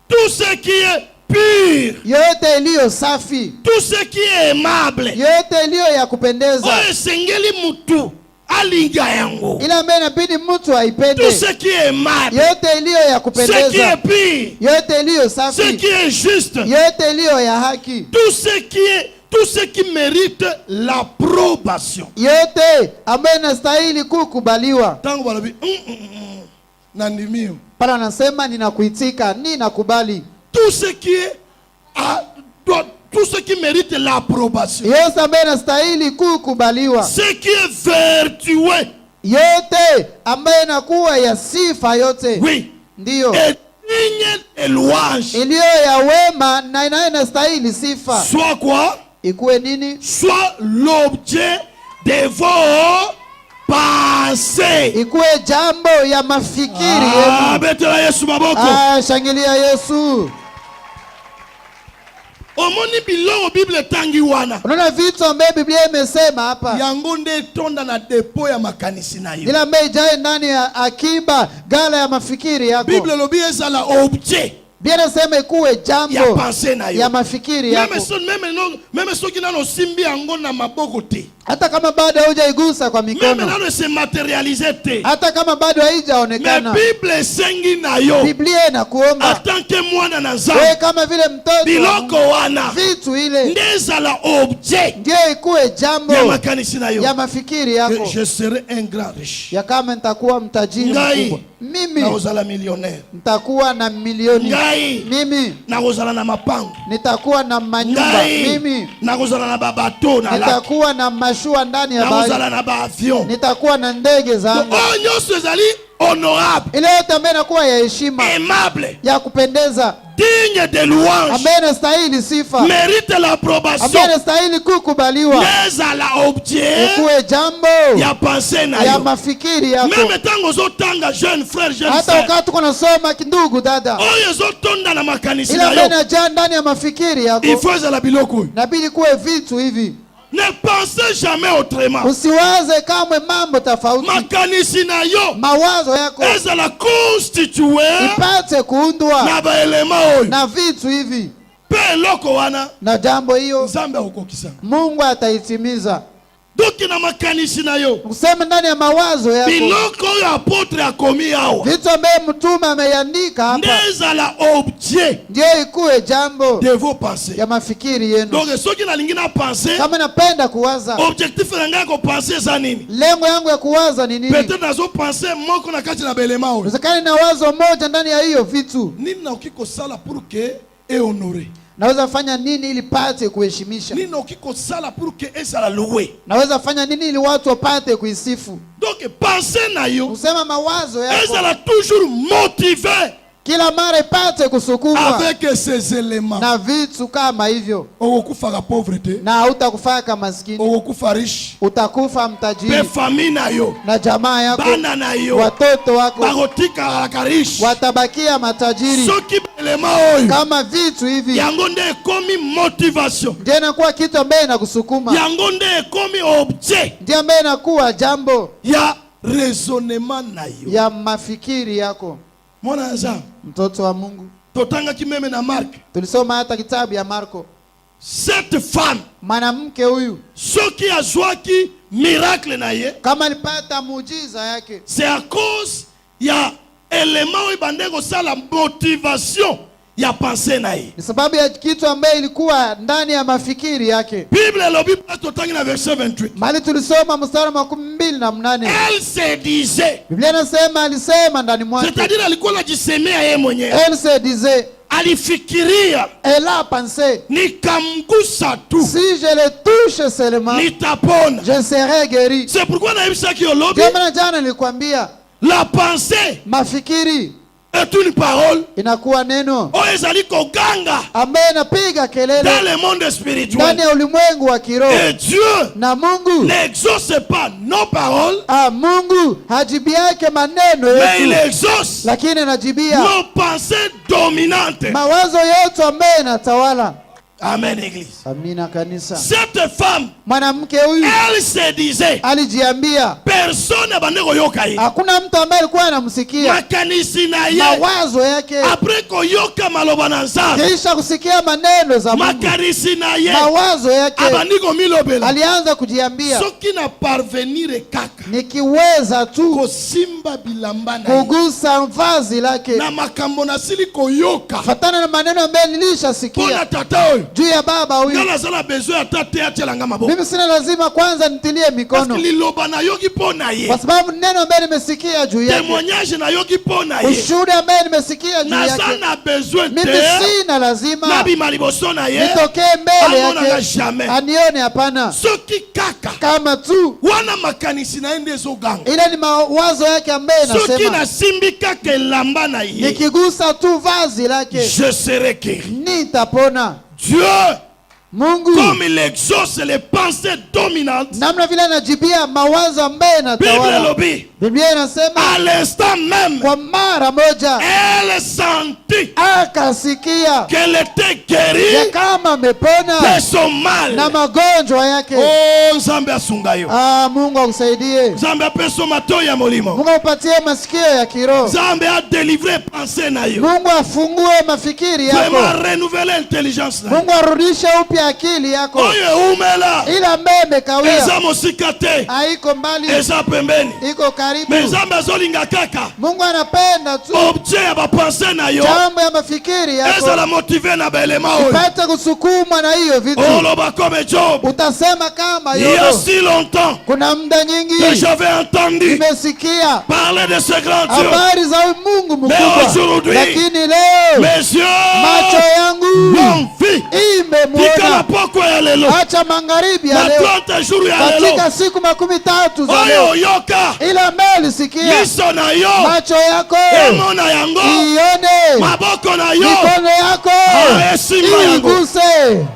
[SPEAKER 2] tout ce qui est pur,
[SPEAKER 3] yote iliyo safi,
[SPEAKER 2] tout ce qui est aimable,
[SPEAKER 3] yote iliyo ya kupendeza,
[SPEAKER 2] oyo sengeli mutu alinga yango,
[SPEAKER 3] ile ambaye inabidi mtu aipende,
[SPEAKER 2] tout ce qui est aimable,
[SPEAKER 3] yote iliyo ya kupendeza,
[SPEAKER 2] ce qui est pur,
[SPEAKER 3] yote iliyo safi,
[SPEAKER 2] ce qui est juste,
[SPEAKER 3] yote iliyo ya haki,
[SPEAKER 2] tout ce qui mérite l'approbation,
[SPEAKER 3] yote ambaye inastahili kukubaliwa.
[SPEAKER 2] Tangu balabi nandimio,
[SPEAKER 3] pala anasema ninakuitika, ninakubali.
[SPEAKER 2] Tout ce qui est tout ce qui mérite l'approbation,
[SPEAKER 3] yote ambaye inastahili kukubaliwa,
[SPEAKER 2] ce qui est vertueux,
[SPEAKER 3] yote ambaye inakuwa ya sifa yote,
[SPEAKER 2] oui,
[SPEAKER 3] ndiyo,
[SPEAKER 2] et digne de louange,
[SPEAKER 3] iliyo ya wema na inayostahili sifa.
[SPEAKER 2] soit quoi?
[SPEAKER 3] Ikuwe nini?
[SPEAKER 2] Soit l'objet de vos pensées.
[SPEAKER 3] Ikuwe jambo ya mafikiri yenu.
[SPEAKER 2] Betela Yesu maboko.
[SPEAKER 3] Shangilia Yesu.
[SPEAKER 2] Omoni bilongo Bible tangi wana.
[SPEAKER 3] Unaona vitu ambaye Biblia imesema hapa.
[SPEAKER 2] Yango nde tonda na depo ya makanisi na yo.
[SPEAKER 3] Ila ambaye ijae ndani ya akiba gala ya mafikiri yako.
[SPEAKER 2] Bible lobi ezala objet.
[SPEAKER 3] Bia nasema ikuwe jambo ya mafikiri yako.
[SPEAKER 2] Meme soki nano simbi yango na maboko te.
[SPEAKER 3] Hata kama bado haujaigusa kwa mikono.
[SPEAKER 2] Meme nano se materialize te.
[SPEAKER 3] Hata kama bado haijaonekana.
[SPEAKER 2] Me Bible sengi na yo.
[SPEAKER 3] Biblia inakuomba.
[SPEAKER 2] Atanke mwana na nzambe.
[SPEAKER 3] Wewe kama vile mtoto.
[SPEAKER 2] Biloko wana.
[SPEAKER 3] Vitu ile.
[SPEAKER 2] Ndezala objet.
[SPEAKER 3] Ndio ikuwe jambo
[SPEAKER 2] ya makanisi na yo.
[SPEAKER 3] Ya mafikiri yako.
[SPEAKER 2] Je serai un grand riche.
[SPEAKER 3] Ya kama nitakuwa mtajiri mkubwa. Mimi
[SPEAKER 2] na uzala millionnaire.
[SPEAKER 3] Nitakuwa na milioni.
[SPEAKER 2] ngai
[SPEAKER 3] mimi
[SPEAKER 2] nakozala na mapango,
[SPEAKER 3] nitakuwa na manyumba,
[SPEAKER 2] ngai
[SPEAKER 3] mimi
[SPEAKER 2] nakozala na babato na laki,
[SPEAKER 3] nitakuwa na mashua ndani ya bahari,
[SPEAKER 2] nakozala na baavion,
[SPEAKER 3] nitakuwa na ndege zangu.
[SPEAKER 2] oyo nyonso ezali honorable,
[SPEAKER 3] Ile yote ambayo inakuwa ya heshima,
[SPEAKER 2] aimable,
[SPEAKER 3] ya kupendeza,
[SPEAKER 2] digne de louange,
[SPEAKER 3] ambayo inastahili sifa,
[SPEAKER 2] mérite
[SPEAKER 3] ambayo
[SPEAKER 2] l'approbation,
[SPEAKER 3] inastahili kukubaliwa,
[SPEAKER 2] ezala objet
[SPEAKER 3] ikuwe jambo
[SPEAKER 2] ya pensée na
[SPEAKER 3] ya
[SPEAKER 2] yo.
[SPEAKER 3] mafikiri yako.
[SPEAKER 2] Meme tango ozotanga jeune frère, jeune
[SPEAKER 3] Hata
[SPEAKER 2] sœur,
[SPEAKER 3] wakati kunasoma kindugu dada,
[SPEAKER 2] oyo ezotonda na makanisi
[SPEAKER 3] ile
[SPEAKER 2] na
[SPEAKER 3] ambayo
[SPEAKER 2] yo,
[SPEAKER 3] inajaa ndani ya mafikiri yako,
[SPEAKER 2] il faut ezala biloko oyo.
[SPEAKER 3] inabidi kuwe vitu hivi.
[SPEAKER 2] Ne pensez jamais autrement.
[SPEAKER 3] Usiwaze kamwe mambo tofauti.
[SPEAKER 2] Makanisi na yo
[SPEAKER 3] Mawazo yako
[SPEAKER 2] ezala constitué
[SPEAKER 3] ipate kuundwa
[SPEAKER 2] na baelema oyo,
[SPEAKER 3] na vitu hivi,
[SPEAKER 2] pe eloko wana
[SPEAKER 3] na jambo hiyo
[SPEAKER 2] Nzambe akokisa.
[SPEAKER 3] Mungu ataitimiza.
[SPEAKER 2] Doki na makanisi na yo,
[SPEAKER 3] Useme ndani ya mawazo yako
[SPEAKER 2] biloko oyo apotre akomi awa
[SPEAKER 3] vitu ambaye mtume ameandika hapa,
[SPEAKER 2] nde ezala objet
[SPEAKER 3] ndio ikuwe jambo
[SPEAKER 2] de vos pensées.
[SPEAKER 3] ya mafikiri yenu.
[SPEAKER 2] Donc soki nalingi na penser,
[SPEAKER 3] Kama napenda kuwaza,
[SPEAKER 2] objectif na ngai kopenser eza nini?
[SPEAKER 3] lengo yangu ya kuwaza ni nini?
[SPEAKER 2] Peut-être nazopenser moko na kati na belema oyo,
[SPEAKER 3] Usikani na wazo moja ndani ya hiyo vitu.
[SPEAKER 2] nini nakoki kosala pour que ehonore,
[SPEAKER 3] Naweza fanya nini ili pate kuheshimisha?
[SPEAKER 2] nini nakoki kosala pour que ezala loué.
[SPEAKER 3] Naweza fanya nini ili watu wapate kuisifu?
[SPEAKER 2] Donc penser na yo
[SPEAKER 3] Usema mawazo yako
[SPEAKER 2] ezala toujours motivé
[SPEAKER 3] kila mara ipate kusukumwa
[SPEAKER 2] avec ces éléments.
[SPEAKER 3] na vitu kama hivyo,
[SPEAKER 2] Okokufaka pauvreté,
[SPEAKER 3] na hautakufaka maskini,
[SPEAKER 2] okokufa riche,
[SPEAKER 3] utakufa
[SPEAKER 2] pe
[SPEAKER 3] mtajiri,
[SPEAKER 2] famille na yo,
[SPEAKER 3] na jamaa yako,
[SPEAKER 2] bana na yo
[SPEAKER 3] watoto wako
[SPEAKER 2] bakotikalaka riche.
[SPEAKER 3] watabakia matajiri.
[SPEAKER 2] Soki belema oyo
[SPEAKER 3] Kama vitu hivi
[SPEAKER 2] yango nde ekomi motivation,
[SPEAKER 3] ndio inakuwa kitu ambaye inakusukuma,
[SPEAKER 2] yango nde ekomi objet
[SPEAKER 3] ndio ambaye inakuwa jambo
[SPEAKER 2] ya raisonnement na yo.
[SPEAKER 3] ya mafikiri yako.
[SPEAKER 2] Mwana Nzambe,
[SPEAKER 3] Mtoto wa Mungu,
[SPEAKER 2] totangaki meme na Mark,
[SPEAKER 3] tulisoma hata kitabu ya Marko.
[SPEAKER 2] cette femme
[SPEAKER 3] Mwanamke huyu
[SPEAKER 2] soki azwaki miracle na ye,
[SPEAKER 3] kama alipata muujiza yake,
[SPEAKER 2] c'est à cause ya élément oyo bande kosala motivation ya pensée na ye.
[SPEAKER 3] ni sababu ya kitu ambaye ilikuwa ndani ya mafikiri yake.
[SPEAKER 2] Bible elobi pa totangi na verset 28,
[SPEAKER 3] Mali tulisoma mstari wa 28.
[SPEAKER 2] elle se disait,
[SPEAKER 3] Biblia inasema alisema ndani mwake.
[SPEAKER 2] c'est-à-dire alikuwa anajisemea yeye mwenyewe,
[SPEAKER 3] Elle se disait,
[SPEAKER 2] alifikiria
[SPEAKER 3] elle a pensé,
[SPEAKER 2] nikamgusa tu
[SPEAKER 3] si je le touche seulement,
[SPEAKER 2] nitapona.
[SPEAKER 3] je serai guéri.
[SPEAKER 2] C'est pourquoi naebisaki olobi
[SPEAKER 3] Ndio maana jana nilikwambia
[SPEAKER 2] la pensée
[SPEAKER 3] mafikiri
[SPEAKER 2] est une parole
[SPEAKER 3] inakuwa neno
[SPEAKER 2] oyo ezali koganga
[SPEAKER 3] ambaye inapiga
[SPEAKER 2] dans
[SPEAKER 3] kelele
[SPEAKER 2] le monde
[SPEAKER 3] ndani
[SPEAKER 2] spirituel,
[SPEAKER 3] ya ulimwengu wa kiroho,
[SPEAKER 2] et Dieu
[SPEAKER 3] na Mungu
[SPEAKER 2] n'exauce pas nos paroles,
[SPEAKER 3] Mungu hajibi yake maneno
[SPEAKER 2] mais il
[SPEAKER 3] yetu,
[SPEAKER 2] exauce
[SPEAKER 3] lakini anajibia
[SPEAKER 2] nos pensées dominantes.
[SPEAKER 3] mawazo yetu ambaye inatawala.
[SPEAKER 2] Amen, église.
[SPEAKER 3] Amina kanisa.
[SPEAKER 2] Cette femme,
[SPEAKER 3] Mwanamke huyu
[SPEAKER 2] elle se disait,
[SPEAKER 3] alijiambia,
[SPEAKER 2] personne abande koyoka ye,
[SPEAKER 3] hakuna mtu ambaye alikuwa anamsikia
[SPEAKER 2] makanisi na ye,
[SPEAKER 3] mawazo yake,
[SPEAKER 2] après koyoka maloba na Nzambe,
[SPEAKER 3] kisha kusikia maneno za Mungu,
[SPEAKER 2] makanisi na ye,
[SPEAKER 3] mawazo yake,
[SPEAKER 2] abandi komilobela,
[SPEAKER 3] alianza kujiambia,
[SPEAKER 2] soki na parvenir kaka
[SPEAKER 3] nikiweza tu
[SPEAKER 2] kosimba bilamba na ye,
[SPEAKER 3] kugusa vazi lake,
[SPEAKER 2] na makambo nasili koyoka
[SPEAKER 3] fatana na maneno ambayo
[SPEAKER 2] mpo
[SPEAKER 3] nilishasikia
[SPEAKER 2] na tata oyo,
[SPEAKER 3] juu ya baba huyu,
[SPEAKER 2] nga nazala besoin ata te atielanga maboko,
[SPEAKER 3] mimi sina lazima kwanza nitilie
[SPEAKER 2] parce
[SPEAKER 3] mikono,
[SPEAKER 2] que liloba nayoki mpo na ye,
[SPEAKER 3] kwa sababu neno ambaye nimesikia juu yake,
[SPEAKER 2] témoignage nayoki mpo na ye,
[SPEAKER 3] ushuhuda ambaye nimesikia juu
[SPEAKER 2] naza
[SPEAKER 3] yake,
[SPEAKER 2] na besoin
[SPEAKER 3] mimi
[SPEAKER 2] te
[SPEAKER 3] sina lazima
[SPEAKER 2] nabima liboso na ye
[SPEAKER 3] nitokee mbele
[SPEAKER 2] amonanga
[SPEAKER 3] yake
[SPEAKER 2] jamais.
[SPEAKER 3] anione. Hapana,
[SPEAKER 2] Soki kaka
[SPEAKER 3] kama tu
[SPEAKER 2] wana makanisi na ye nde ezoganga,
[SPEAKER 3] ile ni mawazo yake ambaye
[SPEAKER 2] soki
[SPEAKER 3] nasema,
[SPEAKER 2] nasimbi kaka elamba na ye,
[SPEAKER 3] nikigusa tu vazi lake
[SPEAKER 2] je serai guéri.
[SPEAKER 3] nitapona.
[SPEAKER 2] Dieu,
[SPEAKER 3] Mungu
[SPEAKER 2] comme il exauce les pensées dominantes,
[SPEAKER 3] namna vile anajibia mawazo ambaye
[SPEAKER 2] Bible
[SPEAKER 3] natawala.
[SPEAKER 2] elobi,
[SPEAKER 3] Biblia inasema
[SPEAKER 2] à l'instant même,
[SPEAKER 3] kwa mara moja
[SPEAKER 2] elle sentit
[SPEAKER 3] akasikia
[SPEAKER 2] qu'elle était
[SPEAKER 3] ya
[SPEAKER 2] guérie
[SPEAKER 3] kama amepona
[SPEAKER 2] de son mal.
[SPEAKER 3] na magonjwa yake.
[SPEAKER 2] Oh, Nzambe asunga yo,
[SPEAKER 3] Mungu akusaidie,
[SPEAKER 2] Nzambe apeso mato ya molimo,
[SPEAKER 3] Mungu apatie masikio ya kiroho,
[SPEAKER 2] Nzambe a délivré pensée na yo,
[SPEAKER 3] Mungu afungue mafikiri yako,
[SPEAKER 2] vraiment renouveler intelligence na yo.
[SPEAKER 3] Mungu arudishe upya akili yako.
[SPEAKER 2] Oyo umela.
[SPEAKER 3] Ile ambaye imekawia
[SPEAKER 2] Eza mosika te.
[SPEAKER 3] haiko mbali,
[SPEAKER 2] Eza pembeni.
[SPEAKER 3] iko karibu.
[SPEAKER 2] Nzambe azolinga kaka.
[SPEAKER 3] Mungu anapenda tu
[SPEAKER 2] Objet ya bapense na yo.
[SPEAKER 3] jambo ya mafikiri
[SPEAKER 2] Eza
[SPEAKER 3] yako
[SPEAKER 2] la motive na baelema oyo.
[SPEAKER 3] ipate kusukumwa na hiyo vitu.
[SPEAKER 2] Oloba comme Job.
[SPEAKER 3] Utasema kama
[SPEAKER 2] Il y a
[SPEAKER 3] Yobu,
[SPEAKER 2] si longtemps
[SPEAKER 3] kuna muda nyingi
[SPEAKER 2] que j'avais entendu
[SPEAKER 3] nimesikia
[SPEAKER 2] parler de ce grand Dieu.
[SPEAKER 3] habari za huyu Mungu
[SPEAKER 2] Mais
[SPEAKER 3] mkubwa,
[SPEAKER 2] aujourd'hui,
[SPEAKER 3] lakini leo
[SPEAKER 2] mes yeux
[SPEAKER 3] macho yangu
[SPEAKER 2] ont vu. Kika
[SPEAKER 3] imemwona.
[SPEAKER 2] poko ya lelo.
[SPEAKER 3] Acha magharibi ya
[SPEAKER 2] Na
[SPEAKER 3] leo,
[SPEAKER 2] 30 jours ya lelo.
[SPEAKER 3] katika siku 13 za
[SPEAKER 2] Oyo
[SPEAKER 3] leo,
[SPEAKER 2] yoka.
[SPEAKER 3] ile ambayo ulisikia,
[SPEAKER 2] Miso na yo.
[SPEAKER 3] macho yako
[SPEAKER 2] Emona yango.
[SPEAKER 3] ione,
[SPEAKER 2] Maboko na yo.
[SPEAKER 3] mikono yako
[SPEAKER 2] Esimba yango.
[SPEAKER 3] iguse.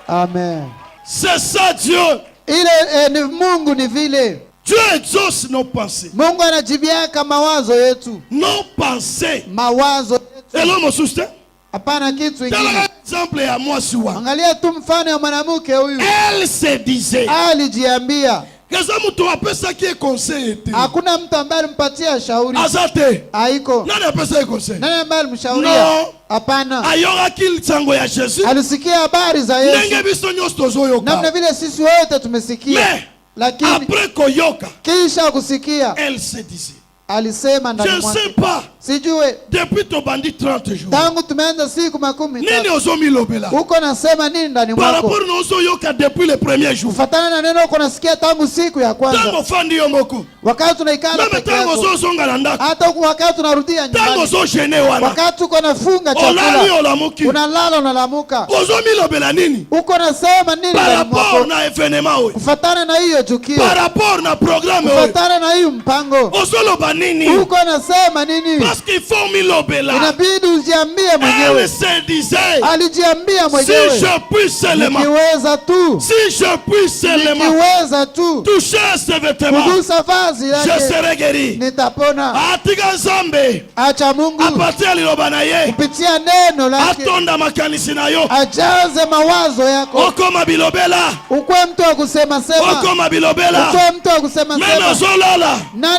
[SPEAKER 3] Amen.
[SPEAKER 2] C'est ça Dieu.
[SPEAKER 3] Ile ni Mungu, ni vile
[SPEAKER 2] Dieu exauce nos pensées.
[SPEAKER 3] Mungu anajibiaka mawazo yetu,
[SPEAKER 2] Nos pensées.
[SPEAKER 3] mawazo yetu,
[SPEAKER 2] Et l'homme souste.
[SPEAKER 3] hapana kitu
[SPEAKER 2] Dans
[SPEAKER 3] kingine.
[SPEAKER 2] l'exemple ya moi suwa.
[SPEAKER 3] Angalia tu mfano wa mwanamke huyu,
[SPEAKER 2] Elle se disait.
[SPEAKER 3] alijiambia,
[SPEAKER 2] Kaza mtu apesa qui est conseil était.
[SPEAKER 3] hakuna mtu ambaye alimpatia shauri,
[SPEAKER 2] Azate.
[SPEAKER 3] haiko.
[SPEAKER 2] Nani apesa conseil?
[SPEAKER 3] Nani ambaye alimshauria?
[SPEAKER 2] Non.
[SPEAKER 3] Hapana.
[SPEAKER 2] Ayora kil sango ya Jésus.
[SPEAKER 3] Alisikia habari za Yesu
[SPEAKER 2] Ndenge biso nyos tozoyoka.
[SPEAKER 3] namna vile sisi wote tumesikia,
[SPEAKER 2] Mais
[SPEAKER 3] lakini
[SPEAKER 2] après koyoka,
[SPEAKER 3] kisha kusikia
[SPEAKER 2] elle se disait.
[SPEAKER 3] alisema
[SPEAKER 2] Je
[SPEAKER 3] ndani
[SPEAKER 2] ne sais
[SPEAKER 3] mwake,
[SPEAKER 2] pas.
[SPEAKER 3] sijue
[SPEAKER 2] Depuis ton bandit 30 jours.
[SPEAKER 3] tangu tumeanza siku 13
[SPEAKER 2] Nini ozomi lobela?
[SPEAKER 3] uko nasema nini ndani
[SPEAKER 2] Par
[SPEAKER 3] mwako,
[SPEAKER 2] rapport na ozoyoka depuis le premier jour.
[SPEAKER 3] kufatana na neno uko nasikia tangu siku ya kwanza,
[SPEAKER 2] Tango fandi yo moko.
[SPEAKER 3] wakati tunaikala
[SPEAKER 2] Meme
[SPEAKER 3] peke
[SPEAKER 2] tango
[SPEAKER 3] yako,
[SPEAKER 2] ozozonga na ndako.
[SPEAKER 3] hata huku wakati tunarudia
[SPEAKER 2] Tango
[SPEAKER 3] nyumbani,
[SPEAKER 2] ozogene wana.
[SPEAKER 3] wakati uko nafunga
[SPEAKER 2] Olali
[SPEAKER 3] chakula,
[SPEAKER 2] olamuki.
[SPEAKER 3] unalala unalamuka,
[SPEAKER 2] Ozomi lobela nini?
[SPEAKER 3] uko nasema nini
[SPEAKER 2] Par
[SPEAKER 3] ndani
[SPEAKER 2] rapport
[SPEAKER 3] mwako,
[SPEAKER 2] na événement oyo.
[SPEAKER 3] kufatana na hiyo tukio,
[SPEAKER 2] Par rapport na programme oyo.
[SPEAKER 3] kufatana na hiyo mpango,
[SPEAKER 2] Ozoloba nini?
[SPEAKER 3] uko nasema nini?
[SPEAKER 2] Parce qu'il faut mi lobela.
[SPEAKER 3] Inabidi ujiambie
[SPEAKER 2] Elle
[SPEAKER 3] mwenyewe.
[SPEAKER 2] se disait.
[SPEAKER 3] Alijiambia
[SPEAKER 2] Si
[SPEAKER 3] mwenyewe,
[SPEAKER 2] je puis seulement.
[SPEAKER 3] nikiweza tu,
[SPEAKER 2] Si je puis seulement
[SPEAKER 3] nikiweza tu
[SPEAKER 2] toucher ses vêtements,
[SPEAKER 3] kugusa vazi
[SPEAKER 2] je
[SPEAKER 3] lake
[SPEAKER 2] serai guéri.
[SPEAKER 3] nitapona.
[SPEAKER 2] Atika nzambe
[SPEAKER 3] Acha Mungu
[SPEAKER 2] apatia liloba na ye
[SPEAKER 3] kupitia neno lake
[SPEAKER 2] atonda makanisi na yo
[SPEAKER 3] ajaze mawazo yako,
[SPEAKER 2] okoma bilobela
[SPEAKER 3] ukwe mtu wa kusema sema,
[SPEAKER 2] okoma bilobela
[SPEAKER 3] ukwe mtu wa kusema
[SPEAKER 2] meme
[SPEAKER 3] sema,
[SPEAKER 2] ozolala
[SPEAKER 3] na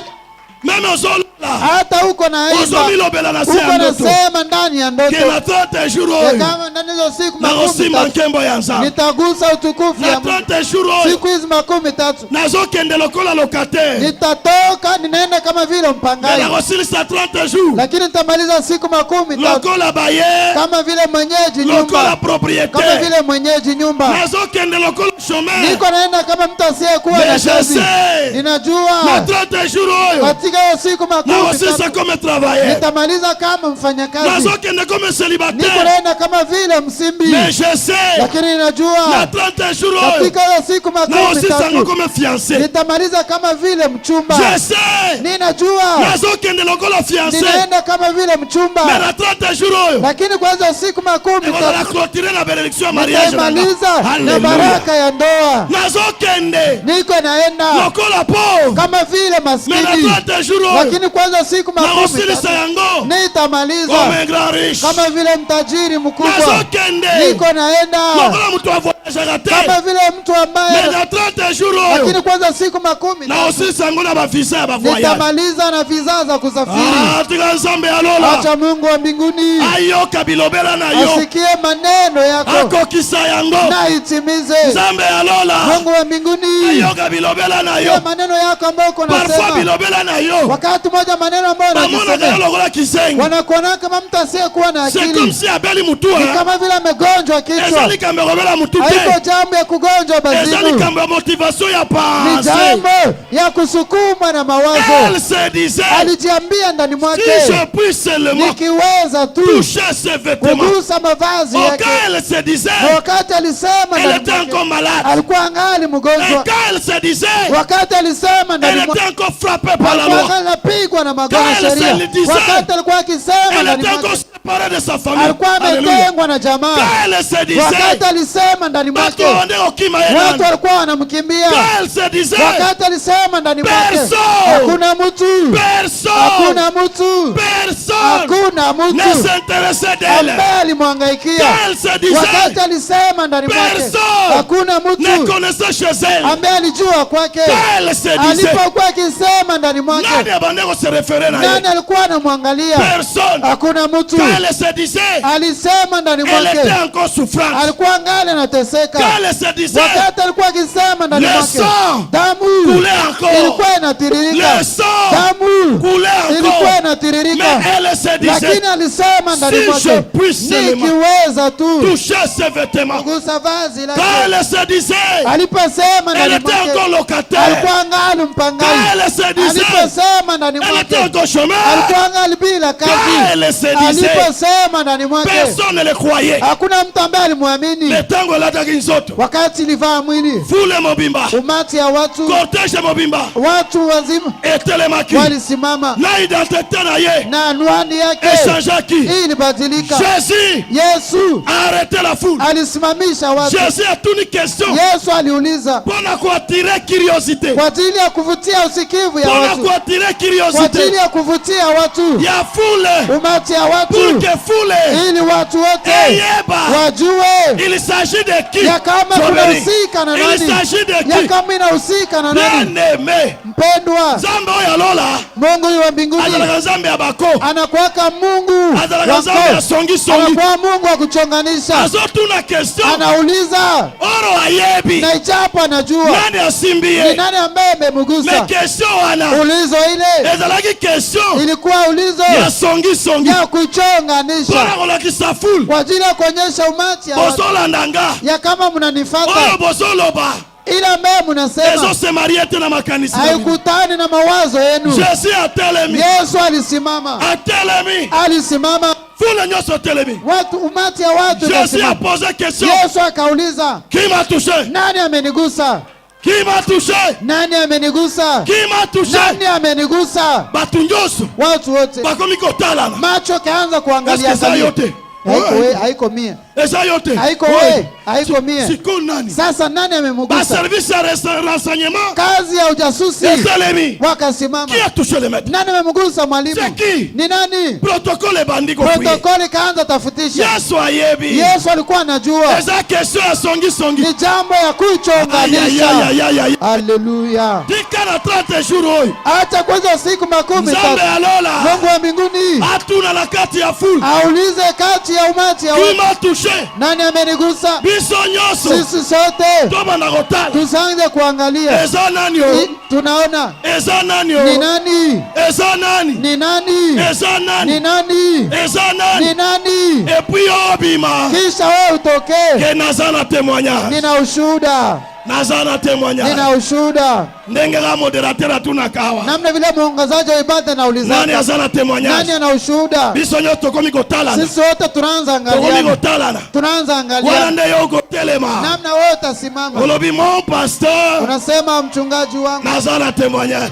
[SPEAKER 2] meme ozolala
[SPEAKER 3] hata uko na imba,
[SPEAKER 2] ozomilobela na se
[SPEAKER 3] uko
[SPEAKER 2] ya ndoto
[SPEAKER 3] nasema ndani ya ndoto,
[SPEAKER 2] ke na 30 jours
[SPEAKER 3] ya
[SPEAKER 2] oyo
[SPEAKER 3] kama ndani hizo siku
[SPEAKER 2] nakosimba
[SPEAKER 3] 13
[SPEAKER 2] nkembo ya nzambe
[SPEAKER 3] nitagusa utukufu
[SPEAKER 2] na
[SPEAKER 3] ya Mungu.
[SPEAKER 2] 30 jours oyo
[SPEAKER 3] Siku hizi 13
[SPEAKER 2] nazokende lokola locataire
[SPEAKER 3] nitatoka, ninaenda kama vile
[SPEAKER 2] me
[SPEAKER 3] mpangaji,
[SPEAKER 2] nakosilisa 30 jours
[SPEAKER 3] lakini nitamaliza siku 13
[SPEAKER 2] lokola baye
[SPEAKER 3] kama vile mwenyeji
[SPEAKER 2] lokola
[SPEAKER 3] nyumba, kama
[SPEAKER 2] propriétaire
[SPEAKER 3] vile mwenyeji nyumba.
[SPEAKER 2] nazokende lokola chômeur
[SPEAKER 3] Niko naenda kama mtu asiyekuwa na
[SPEAKER 2] mais je
[SPEAKER 3] kazi.
[SPEAKER 2] sais na
[SPEAKER 3] Ninajua
[SPEAKER 2] 30 jours oyo
[SPEAKER 3] katika hiyo siku
[SPEAKER 2] nakosisa
[SPEAKER 3] 13
[SPEAKER 2] comme travailleur
[SPEAKER 3] nitamaliza kama mfanyakazi.
[SPEAKER 2] nazokende comme
[SPEAKER 3] Niko
[SPEAKER 2] célibataire
[SPEAKER 3] naenda kama vile msimbi,
[SPEAKER 2] mais je sais
[SPEAKER 3] lakini
[SPEAKER 2] na
[SPEAKER 3] ninajua
[SPEAKER 2] 30 jours oyo
[SPEAKER 3] katika hiyo siku
[SPEAKER 2] nakosisa
[SPEAKER 3] 13
[SPEAKER 2] comme fiancé
[SPEAKER 3] nitamaliza kama vile mchumba.
[SPEAKER 2] je sais
[SPEAKER 3] Ninajua
[SPEAKER 2] nazokende lokola fiancé
[SPEAKER 3] ninaenda kama vile
[SPEAKER 2] mais
[SPEAKER 3] mchumba,
[SPEAKER 2] na 30 jours oyo
[SPEAKER 3] lakini kwanza siku 13
[SPEAKER 2] ekozala clôturer na bénédiction ya mariage na
[SPEAKER 3] nitaimaliza na
[SPEAKER 2] Alléluia.
[SPEAKER 3] baraka ya ndoa.
[SPEAKER 2] nazokende
[SPEAKER 3] Niko naenda
[SPEAKER 2] lokola pauvre
[SPEAKER 3] kama vile
[SPEAKER 2] mais na
[SPEAKER 3] maskini,
[SPEAKER 2] 30 jours oyo
[SPEAKER 3] lakini kwanza siku
[SPEAKER 2] nakosilisa
[SPEAKER 3] 13
[SPEAKER 2] yango
[SPEAKER 3] nitamaliza
[SPEAKER 2] comme un grand riche
[SPEAKER 3] kama vile mtajiri mkubwa.
[SPEAKER 2] nazokende
[SPEAKER 3] Niko naenda
[SPEAKER 2] lokola mutu avoyageaka te
[SPEAKER 3] kama vile mtu
[SPEAKER 2] mais
[SPEAKER 3] ambaye,
[SPEAKER 2] na 30 jours
[SPEAKER 3] lakini
[SPEAKER 2] oyo
[SPEAKER 3] kwanza siku 13
[SPEAKER 2] nakosilisa yango na bavisa ya bavoyage
[SPEAKER 3] nitamaliza na visa za kusafiri.
[SPEAKER 2] tika nzambe alola
[SPEAKER 3] Acha Mungu wa mbinguni
[SPEAKER 2] ayoka bilobela na yo
[SPEAKER 3] asikie maneno yako
[SPEAKER 2] akokisa yango
[SPEAKER 3] na itimize.
[SPEAKER 2] nzambe alola
[SPEAKER 3] Mungu wa mbinguni
[SPEAKER 2] ayoka bilobela na
[SPEAKER 3] asikie
[SPEAKER 2] yo
[SPEAKER 3] maneno yako ambayo uko
[SPEAKER 2] parfois
[SPEAKER 3] nasema.
[SPEAKER 2] bilobela na yo
[SPEAKER 3] Wakati mmoja maneno ambayo
[SPEAKER 2] bamonaka yo
[SPEAKER 3] unakisema
[SPEAKER 2] lokola kisengi
[SPEAKER 3] wanakuona kama mtu asiyekuwa na
[SPEAKER 2] c'est comme
[SPEAKER 3] akili,
[SPEAKER 2] si abeli mutu
[SPEAKER 3] ni kama vile amegonjwa kichwa.
[SPEAKER 2] eza likambo ya kobela mutu
[SPEAKER 3] Haiko
[SPEAKER 2] te
[SPEAKER 3] jambo ya kugonjwa
[SPEAKER 2] eza
[SPEAKER 3] bazimu,
[SPEAKER 2] likambo ya motivation ya
[SPEAKER 3] ni
[SPEAKER 2] pensée
[SPEAKER 3] jambo ya kusukuma na
[SPEAKER 2] elle
[SPEAKER 3] mawazo.
[SPEAKER 2] se disait
[SPEAKER 3] Alijiambia ndani
[SPEAKER 2] si
[SPEAKER 3] mwake,
[SPEAKER 2] je puis seulement
[SPEAKER 3] nikiweza tu
[SPEAKER 2] toucher ses vêtements
[SPEAKER 3] kugusa mavazi
[SPEAKER 2] au
[SPEAKER 3] yake.
[SPEAKER 2] cas elle se
[SPEAKER 3] Na
[SPEAKER 2] disait
[SPEAKER 3] wakati alisema
[SPEAKER 2] elle
[SPEAKER 3] ndani
[SPEAKER 2] était
[SPEAKER 3] mwake,
[SPEAKER 2] encore malade
[SPEAKER 3] alikuwa angali
[SPEAKER 2] et
[SPEAKER 3] mgonjwa.
[SPEAKER 2] quand elle se disait
[SPEAKER 3] Wakati alisema
[SPEAKER 2] elle
[SPEAKER 3] ndani
[SPEAKER 2] était
[SPEAKER 3] mwake,
[SPEAKER 2] encore frappée par la
[SPEAKER 3] alikuwa
[SPEAKER 2] loi
[SPEAKER 3] angali anapigwa na magonjwa ya
[SPEAKER 2] Quand elle
[SPEAKER 3] sheria.
[SPEAKER 2] se disait,
[SPEAKER 3] Wakati alikuwa akisema
[SPEAKER 2] elle
[SPEAKER 3] ndani
[SPEAKER 2] était encore
[SPEAKER 3] mwake,
[SPEAKER 2] séparée de sa famille
[SPEAKER 3] alikuwa
[SPEAKER 2] Alléluia.
[SPEAKER 3] ametengwa na jamaa.
[SPEAKER 2] Quand elle se disait
[SPEAKER 3] Wakati alisema ndani
[SPEAKER 2] bato
[SPEAKER 3] mwake,
[SPEAKER 2] wande okima ye
[SPEAKER 3] watu
[SPEAKER 2] nani
[SPEAKER 3] walikuwa wanamkimbia.
[SPEAKER 2] Quand elle se disait
[SPEAKER 3] Wakati alisema ndani mwake,
[SPEAKER 2] Personne.
[SPEAKER 3] hakuna mtu,
[SPEAKER 2] personne
[SPEAKER 3] hakuna mtu,
[SPEAKER 2] personne
[SPEAKER 3] hakuna
[SPEAKER 2] ne
[SPEAKER 3] mtu
[SPEAKER 2] s'intéressait d'elle
[SPEAKER 3] ambaye alimwangaikia.
[SPEAKER 2] Quand elle se
[SPEAKER 3] Wakati
[SPEAKER 2] disait
[SPEAKER 3] alisema ndani mwake,
[SPEAKER 2] Personne.
[SPEAKER 3] hakuna
[SPEAKER 2] ne
[SPEAKER 3] mtu
[SPEAKER 2] connaissait chez elle
[SPEAKER 3] ambaye alijua kwake.
[SPEAKER 2] Quand elle se disait
[SPEAKER 3] Alipokuwa akisema ndani mwake,
[SPEAKER 2] nani abande ko se référer na
[SPEAKER 3] nani
[SPEAKER 2] ye
[SPEAKER 3] alikuwa anamwangalia?
[SPEAKER 2] personne
[SPEAKER 3] Hakuna mtu.
[SPEAKER 2] Quand elle se disait
[SPEAKER 3] Alisema ndani
[SPEAKER 2] elle était
[SPEAKER 3] mwake,
[SPEAKER 2] encore souffrante
[SPEAKER 3] alikuwa angali anateseka. aliteseka.
[SPEAKER 2] Quand elle se disait,
[SPEAKER 3] Wakati alikuwa akisema ndani
[SPEAKER 2] le
[SPEAKER 3] mwake,
[SPEAKER 2] sang
[SPEAKER 3] damu
[SPEAKER 2] coulait encore.
[SPEAKER 3] ilikuwa inatiririka.
[SPEAKER 2] Le sang
[SPEAKER 3] Damu
[SPEAKER 2] coulait
[SPEAKER 3] ilikuwa
[SPEAKER 2] encore.
[SPEAKER 3] inatiririka.
[SPEAKER 2] Mais elle se disait,
[SPEAKER 3] Lakini alisema ndani
[SPEAKER 2] si je
[SPEAKER 3] mwake,
[SPEAKER 2] puisse seulement
[SPEAKER 3] nikiweza tu
[SPEAKER 2] toucher ses vêtements.
[SPEAKER 3] kugusa vazi
[SPEAKER 2] Quand
[SPEAKER 3] lake.
[SPEAKER 2] elle se disait,
[SPEAKER 3] Aliposema
[SPEAKER 2] elle
[SPEAKER 3] ndani
[SPEAKER 2] était encore
[SPEAKER 3] mwake,
[SPEAKER 2] locataire.
[SPEAKER 3] alikuwa angali
[SPEAKER 2] Quand
[SPEAKER 3] mpangaji.
[SPEAKER 2] elle se disait,
[SPEAKER 3] Aliposema ndani
[SPEAKER 2] elle était
[SPEAKER 3] mwake,
[SPEAKER 2] au chômage.
[SPEAKER 3] alikuwa angali bila
[SPEAKER 2] Quand
[SPEAKER 3] kazi.
[SPEAKER 2] elle se disait,
[SPEAKER 3] Aliposema ndani mwake,
[SPEAKER 2] personne ne le croyait.
[SPEAKER 3] hakuna mtu ambaye alimwamini.
[SPEAKER 2] Le tango la daginzoto.
[SPEAKER 3] Wakati ilivaa mwili,
[SPEAKER 2] Fule mobimba.
[SPEAKER 3] umati ya watu,
[SPEAKER 2] Cortège mobimba.
[SPEAKER 3] watu wazima
[SPEAKER 2] Etelemaki.
[SPEAKER 3] walisimama
[SPEAKER 2] Na identité na ye.
[SPEAKER 3] na anwani yake
[SPEAKER 2] Echangeaki.
[SPEAKER 3] hii ilibadilika.
[SPEAKER 2] Jésus
[SPEAKER 3] Yesu
[SPEAKER 2] a arrêté la foule.
[SPEAKER 3] alisimamisha watu.
[SPEAKER 2] Jésus a tuni question.
[SPEAKER 3] Yesu aliuliza
[SPEAKER 2] Pour kuattirer curiosité.
[SPEAKER 3] kwa ajili ya kuvutia usikivu ya
[SPEAKER 2] Pour
[SPEAKER 3] watu,
[SPEAKER 2] kuattirer
[SPEAKER 3] kwa
[SPEAKER 2] curiosité.
[SPEAKER 3] ajili ya kuvutia watu,
[SPEAKER 2] Ya foule.
[SPEAKER 3] umati ya
[SPEAKER 2] Pour
[SPEAKER 3] watu,
[SPEAKER 2] que foule.
[SPEAKER 3] ili watu wote
[SPEAKER 2] Eyeba.
[SPEAKER 3] wajue
[SPEAKER 2] Il s'agit de qui?
[SPEAKER 3] ya kama kunahusika na
[SPEAKER 2] Il
[SPEAKER 3] nani,
[SPEAKER 2] s'agit de
[SPEAKER 3] ya
[SPEAKER 2] qui?
[SPEAKER 3] kama inahusika na nani.
[SPEAKER 2] Bien-aimé.
[SPEAKER 3] Mpendwa,
[SPEAKER 2] Nzambe oyo lola.
[SPEAKER 3] Mungu yu wa mbinguni
[SPEAKER 2] Azalaka nzambe ya bako.
[SPEAKER 3] anakuwaka Mungu
[SPEAKER 2] Azalaka nzambe ya
[SPEAKER 3] wako,
[SPEAKER 2] songi.
[SPEAKER 3] anakuwa Mungu wa kuchonganisha.
[SPEAKER 2] Azotuna question.
[SPEAKER 3] Anauliza
[SPEAKER 2] Oro ayebi.
[SPEAKER 3] na ijapo anajua
[SPEAKER 2] Nani asimbi
[SPEAKER 3] ni
[SPEAKER 2] ye?
[SPEAKER 3] nani ambaye amemugusa.
[SPEAKER 2] Mais question wana.
[SPEAKER 3] Ulizo ile
[SPEAKER 2] Ezalaki question.
[SPEAKER 3] ilikuwa ulizo
[SPEAKER 2] Ya songi.
[SPEAKER 3] ya kuchonganisha
[SPEAKER 2] Pona kolakisa foule.
[SPEAKER 3] kwa ajili ya kuonyesha umati ya watu
[SPEAKER 2] Bosolanda nga.
[SPEAKER 3] ya kama
[SPEAKER 2] Oyo
[SPEAKER 3] mnanifuata,
[SPEAKER 2] bosoloba.
[SPEAKER 3] ile ambaye mnasema
[SPEAKER 2] Ezo se mariete na makanisa.
[SPEAKER 3] haikutani na mawazo yenu.
[SPEAKER 2] Jésus a telemi.
[SPEAKER 3] Yesu alisimama,
[SPEAKER 2] A telemi.
[SPEAKER 3] alisimama,
[SPEAKER 2] Foule nyoso telemi.
[SPEAKER 3] watu umati ya watu
[SPEAKER 2] Jésus a
[SPEAKER 3] ikasimama.
[SPEAKER 2] posé question.
[SPEAKER 3] Yesu akauliza,
[SPEAKER 2] Qui m'a touché?
[SPEAKER 3] nani amenigusa?
[SPEAKER 2] Qui m'a touché?
[SPEAKER 3] Nani amenigusa?
[SPEAKER 2] Qui m'a touché?
[SPEAKER 3] Nani amenigusa?
[SPEAKER 2] Batu nyoso.
[SPEAKER 3] Watu wote
[SPEAKER 2] Bakomi kotalana.
[SPEAKER 3] macho kaanza kuangalia
[SPEAKER 2] Est-ce que ça yote?
[SPEAKER 3] haiko we, haiko mie,
[SPEAKER 2] Eza yote.
[SPEAKER 3] haiko we, haiko mie.
[SPEAKER 2] Siko nani?
[SPEAKER 3] Sasa nani
[SPEAKER 2] Ba
[SPEAKER 3] amemugusa?
[SPEAKER 2] service ya renseignement.
[SPEAKER 3] Kazi ya ujasusi
[SPEAKER 2] Etelemi.
[SPEAKER 3] wakasimama.
[SPEAKER 2] Qui a touché le maître?
[SPEAKER 3] Nani amemugusa mwalimu?
[SPEAKER 2] C'est qui?
[SPEAKER 3] Ni nani?
[SPEAKER 2] Protocole bandi ko fouiller.
[SPEAKER 3] Protokoli kaanza tafutisha.
[SPEAKER 2] Yesu ayebi.
[SPEAKER 3] Yesu alikuwa anajua
[SPEAKER 2] Eza question ya songi.
[SPEAKER 3] ni jambo ya
[SPEAKER 2] Aïe, aïe,
[SPEAKER 3] kuchonganisha.
[SPEAKER 2] aïe, aïe, aïe.
[SPEAKER 3] Haleluya!
[SPEAKER 2] Tika na 30 jours oyo.
[SPEAKER 3] Acha kwanza siku 30
[SPEAKER 2] Nzambe alola.
[SPEAKER 3] Mungu wa mbinguni
[SPEAKER 2] Atuna na kati ya foule.
[SPEAKER 3] aulize kati ya umati ya
[SPEAKER 2] Qui
[SPEAKER 3] watu,
[SPEAKER 2] m'a touché?
[SPEAKER 3] nani amenigusa?
[SPEAKER 2] Biso nyoso.
[SPEAKER 3] Sisi sote
[SPEAKER 2] Toba na kotala.
[SPEAKER 3] tusanze kuangalia.
[SPEAKER 2] Eza nani o?
[SPEAKER 3] Tunaona
[SPEAKER 2] Eza nani
[SPEAKER 3] ni
[SPEAKER 2] o?
[SPEAKER 3] nani,
[SPEAKER 2] Eza nani?
[SPEAKER 3] ni nani,
[SPEAKER 2] Eza
[SPEAKER 3] ni
[SPEAKER 2] nani?
[SPEAKER 3] nani,
[SPEAKER 2] Eza nani?
[SPEAKER 3] ni nani.
[SPEAKER 2] Et puis obima.
[SPEAKER 3] Kisha wewe utokee.
[SPEAKER 2] Ke naza na témoignage.
[SPEAKER 3] Nina ushuhuda,
[SPEAKER 2] Naza na témoignage.
[SPEAKER 3] nina ushuhuda.
[SPEAKER 2] Ndenge ka moderateur atuna kawa.
[SPEAKER 3] Namna vile mwongozaji wa ibada na
[SPEAKER 2] Nani
[SPEAKER 3] ulizaji,
[SPEAKER 2] aza na
[SPEAKER 3] nani
[SPEAKER 2] témoignage?
[SPEAKER 3] ana ushuhuda?
[SPEAKER 2] Biso nyo tokomi kotalana.
[SPEAKER 3] Sisi wote tunaanza
[SPEAKER 2] Tokomi
[SPEAKER 3] angalia,
[SPEAKER 2] kotalana.
[SPEAKER 3] tunaanza
[SPEAKER 2] Wala
[SPEAKER 3] angalia
[SPEAKER 2] nde yo kotelema.
[SPEAKER 3] namna wewe utasimama.
[SPEAKER 2] Olobi mon pasteur.
[SPEAKER 3] Unasema mchungaji wangu,
[SPEAKER 2] Naza na témoignage.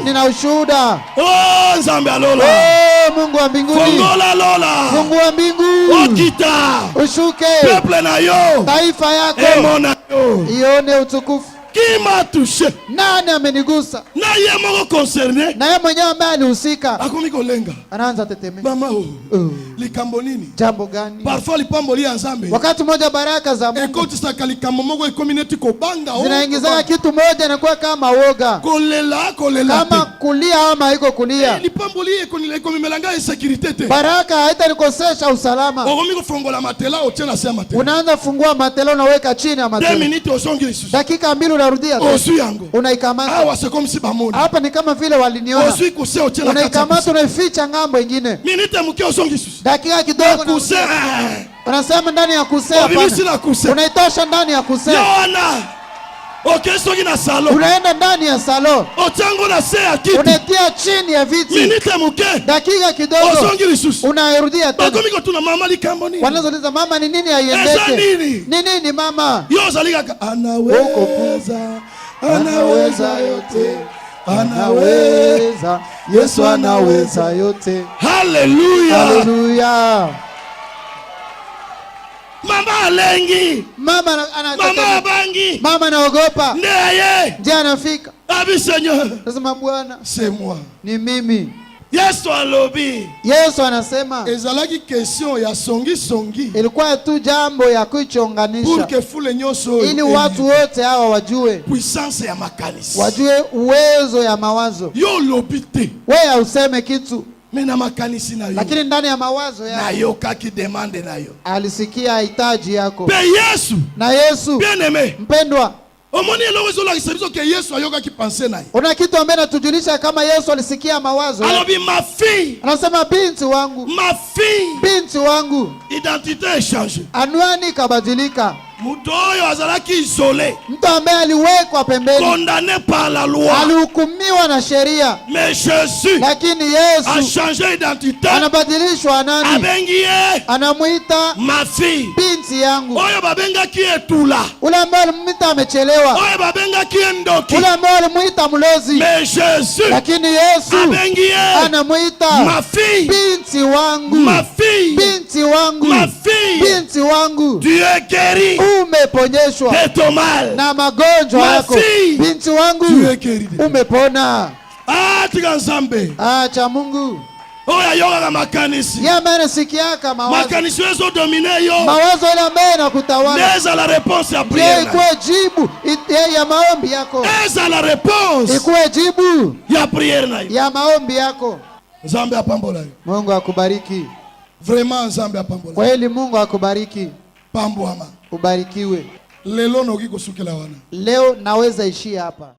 [SPEAKER 3] nina ushuhuda.
[SPEAKER 2] Oh Nzambe alola.
[SPEAKER 3] Oh, Mungu wa mbinguni,
[SPEAKER 2] Fongola lola.
[SPEAKER 3] Mungu wa mbingu,
[SPEAKER 2] Okita.
[SPEAKER 3] ushuke,
[SPEAKER 2] Peuple na yo.
[SPEAKER 3] taifa yako
[SPEAKER 2] Emona yo.
[SPEAKER 3] ione utukufu.
[SPEAKER 2] Qui m'a touché?
[SPEAKER 3] Nani amenigusa?
[SPEAKER 2] Na ye moko concerné.
[SPEAKER 3] Na yeye mwenyewe ambaye alihusika
[SPEAKER 2] Akomi kolenga.
[SPEAKER 3] anaanza tetemeka.
[SPEAKER 2] Mama o.
[SPEAKER 3] Oh,
[SPEAKER 2] Likambo nini?
[SPEAKER 3] jambo gani?
[SPEAKER 2] Parfois lipamboli ya Nzambe.
[SPEAKER 3] Wakati mmoja baraka za Mungu
[SPEAKER 2] Ekotisaka likambo moko ekomi neti kobanga o.
[SPEAKER 3] zinaingizaka kitu moja inakuwa kama woga,
[SPEAKER 2] Kolela
[SPEAKER 3] kama
[SPEAKER 2] te.
[SPEAKER 3] kulia ama haiko kulia.
[SPEAKER 2] Lipamboli ekomi melanga insécurité te.
[SPEAKER 3] Baraka haitanikosesha usalama.
[SPEAKER 2] Okomi kofongola matela otie na se ya matela.
[SPEAKER 3] Unaanza fungua matela unaweka chini ya
[SPEAKER 2] 2
[SPEAKER 3] matela,
[SPEAKER 2] minutes osongi lisusu.
[SPEAKER 3] dakika 2 unarudia tena.
[SPEAKER 2] Osu yango.
[SPEAKER 3] Unaikamata.
[SPEAKER 2] Awa c'est comme si bamoni.
[SPEAKER 3] Hapa ni kama vile waliniona.
[SPEAKER 2] Osu kuse otie na kati.
[SPEAKER 3] Unaikamata unaificha ngambo ingine.
[SPEAKER 2] Minute muke osongi lisusu.
[SPEAKER 3] Dakika kidogo na
[SPEAKER 2] Kuse.
[SPEAKER 3] unasema ndani ya kusea
[SPEAKER 2] Obimisi na
[SPEAKER 3] hapana.
[SPEAKER 2] kuse.
[SPEAKER 3] Unaitosha ndani ya kusea.
[SPEAKER 2] Yohana. Okesoki na salon.
[SPEAKER 3] Unaenda ndani ya salon.
[SPEAKER 2] Otango na se ya kiti.
[SPEAKER 3] Unatia chini ya viti.
[SPEAKER 2] Minute muke.
[SPEAKER 3] Dakika kidogo
[SPEAKER 2] Osongi lisusu.
[SPEAKER 3] unarudia tena.
[SPEAKER 2] Bakomi kotuna mama likambo nini?
[SPEAKER 3] Wanazouliza mama ni nini
[SPEAKER 2] Eza
[SPEAKER 3] haiendeke?
[SPEAKER 2] nini?
[SPEAKER 3] Ni nini mama?
[SPEAKER 2] Yo zalika anaweza. Anaweza yote.
[SPEAKER 3] Anaweza. Yesu anaweza yote.
[SPEAKER 2] Hallelujah.
[SPEAKER 3] Haleluya.
[SPEAKER 2] Mama alengi.
[SPEAKER 3] Mama
[SPEAKER 2] Mama abangi.
[SPEAKER 3] Mama anaogopa.
[SPEAKER 2] Ndeye.
[SPEAKER 3] Ndiye anafika.
[SPEAKER 2] Abi Seigneur.
[SPEAKER 3] Nasema Bwana,
[SPEAKER 2] C'est moi.
[SPEAKER 3] ni mimi.
[SPEAKER 2] Yesu alobi.
[SPEAKER 3] Yesu anasema
[SPEAKER 2] Ezalaki question ya songi.
[SPEAKER 3] ilikuwa tu jambo ya
[SPEAKER 2] Pour
[SPEAKER 3] kuichonganisha
[SPEAKER 2] que fule nyoso.
[SPEAKER 3] ili watu wote hawa wajue,
[SPEAKER 2] Puissance ya makanisi.
[SPEAKER 3] wajue uwezo ya mawazo.
[SPEAKER 2] Yo lobite.
[SPEAKER 3] Wewe useme kitu.
[SPEAKER 2] Mena makanisi na yo.
[SPEAKER 3] Lakini ndani ya mawazo yako
[SPEAKER 2] na yo kaki demande na yo.
[SPEAKER 3] Alisikia hitaji yako.
[SPEAKER 2] Pe Yesu.
[SPEAKER 3] Na Yesu.
[SPEAKER 2] Bien aimé.
[SPEAKER 3] Mpendwa.
[SPEAKER 2] Omoni elowezo la kisebizo ke Yesu ayoka ki pense na yo.
[SPEAKER 3] Una kitu ambaye natujulisha kama Yesu alisikia mawazo.
[SPEAKER 2] Alobi ma fille.
[SPEAKER 3] Anasema binti wangu.
[SPEAKER 2] Ma fille.
[SPEAKER 3] Binti wangu.
[SPEAKER 2] Identité est changée.
[SPEAKER 3] Anwani kabadilika.
[SPEAKER 2] Mtu oyo azalaki isolé.
[SPEAKER 3] Mtu ambaye aliwekwa pembeni.
[SPEAKER 2] Condamné par la loi.
[SPEAKER 3] Alihukumiwa na sheria.
[SPEAKER 2] Mais Jésus.
[SPEAKER 3] Lakini Yesu
[SPEAKER 2] a changé identité.
[SPEAKER 3] Anabadilishwa nani?
[SPEAKER 2] Abengie.
[SPEAKER 3] Anamuita
[SPEAKER 2] ma fille.
[SPEAKER 3] Binti yangu.
[SPEAKER 2] Oyo babenga ki etula.
[SPEAKER 3] Ule ambaye alimuita amechelewa.
[SPEAKER 2] Oyo babenga ki endoki.
[SPEAKER 3] Ule ambaye alimuita mlozi.
[SPEAKER 2] Mais Jésus.
[SPEAKER 3] Lakini Yesu
[SPEAKER 2] abengie.
[SPEAKER 3] Anamuita
[SPEAKER 2] ma fille.
[SPEAKER 3] Binti wangu.
[SPEAKER 2] Ma fille.
[SPEAKER 3] Binti wangu.
[SPEAKER 2] Ma fille.
[SPEAKER 3] Binti wangu.
[SPEAKER 2] Tu es guéri.
[SPEAKER 3] Umeponyeshwa
[SPEAKER 2] de ton mal.
[SPEAKER 3] Na magonjwa yako. Binti wangu.
[SPEAKER 2] Tu es guéri.
[SPEAKER 3] Umepona.
[SPEAKER 2] Tika Nzambe.
[SPEAKER 3] Cha Mungu.
[SPEAKER 2] Oya yoga na makanisi.
[SPEAKER 3] Yama nasikiaka mawazo.
[SPEAKER 2] Makanisi wezo domine yo.
[SPEAKER 3] Mawazo ile ambaye nakutawala.
[SPEAKER 2] Eza la réponse ya prière.
[SPEAKER 3] Ikuwe jibu ya maombi yako.
[SPEAKER 2] Eza la réponse.
[SPEAKER 3] Ikuwe jibu
[SPEAKER 2] ya prière na yo.
[SPEAKER 3] Ya maombi yako.
[SPEAKER 2] Nzambe apambola yo.
[SPEAKER 3] Mungu akubariki.
[SPEAKER 2] Vraiment Nzambe apambola.
[SPEAKER 3] Kweli Mungu akubariki.
[SPEAKER 2] Pambwama.
[SPEAKER 3] Ubarikiwe.
[SPEAKER 2] Lelo noki kusukila wana.
[SPEAKER 3] Leo naweza ishia hapa.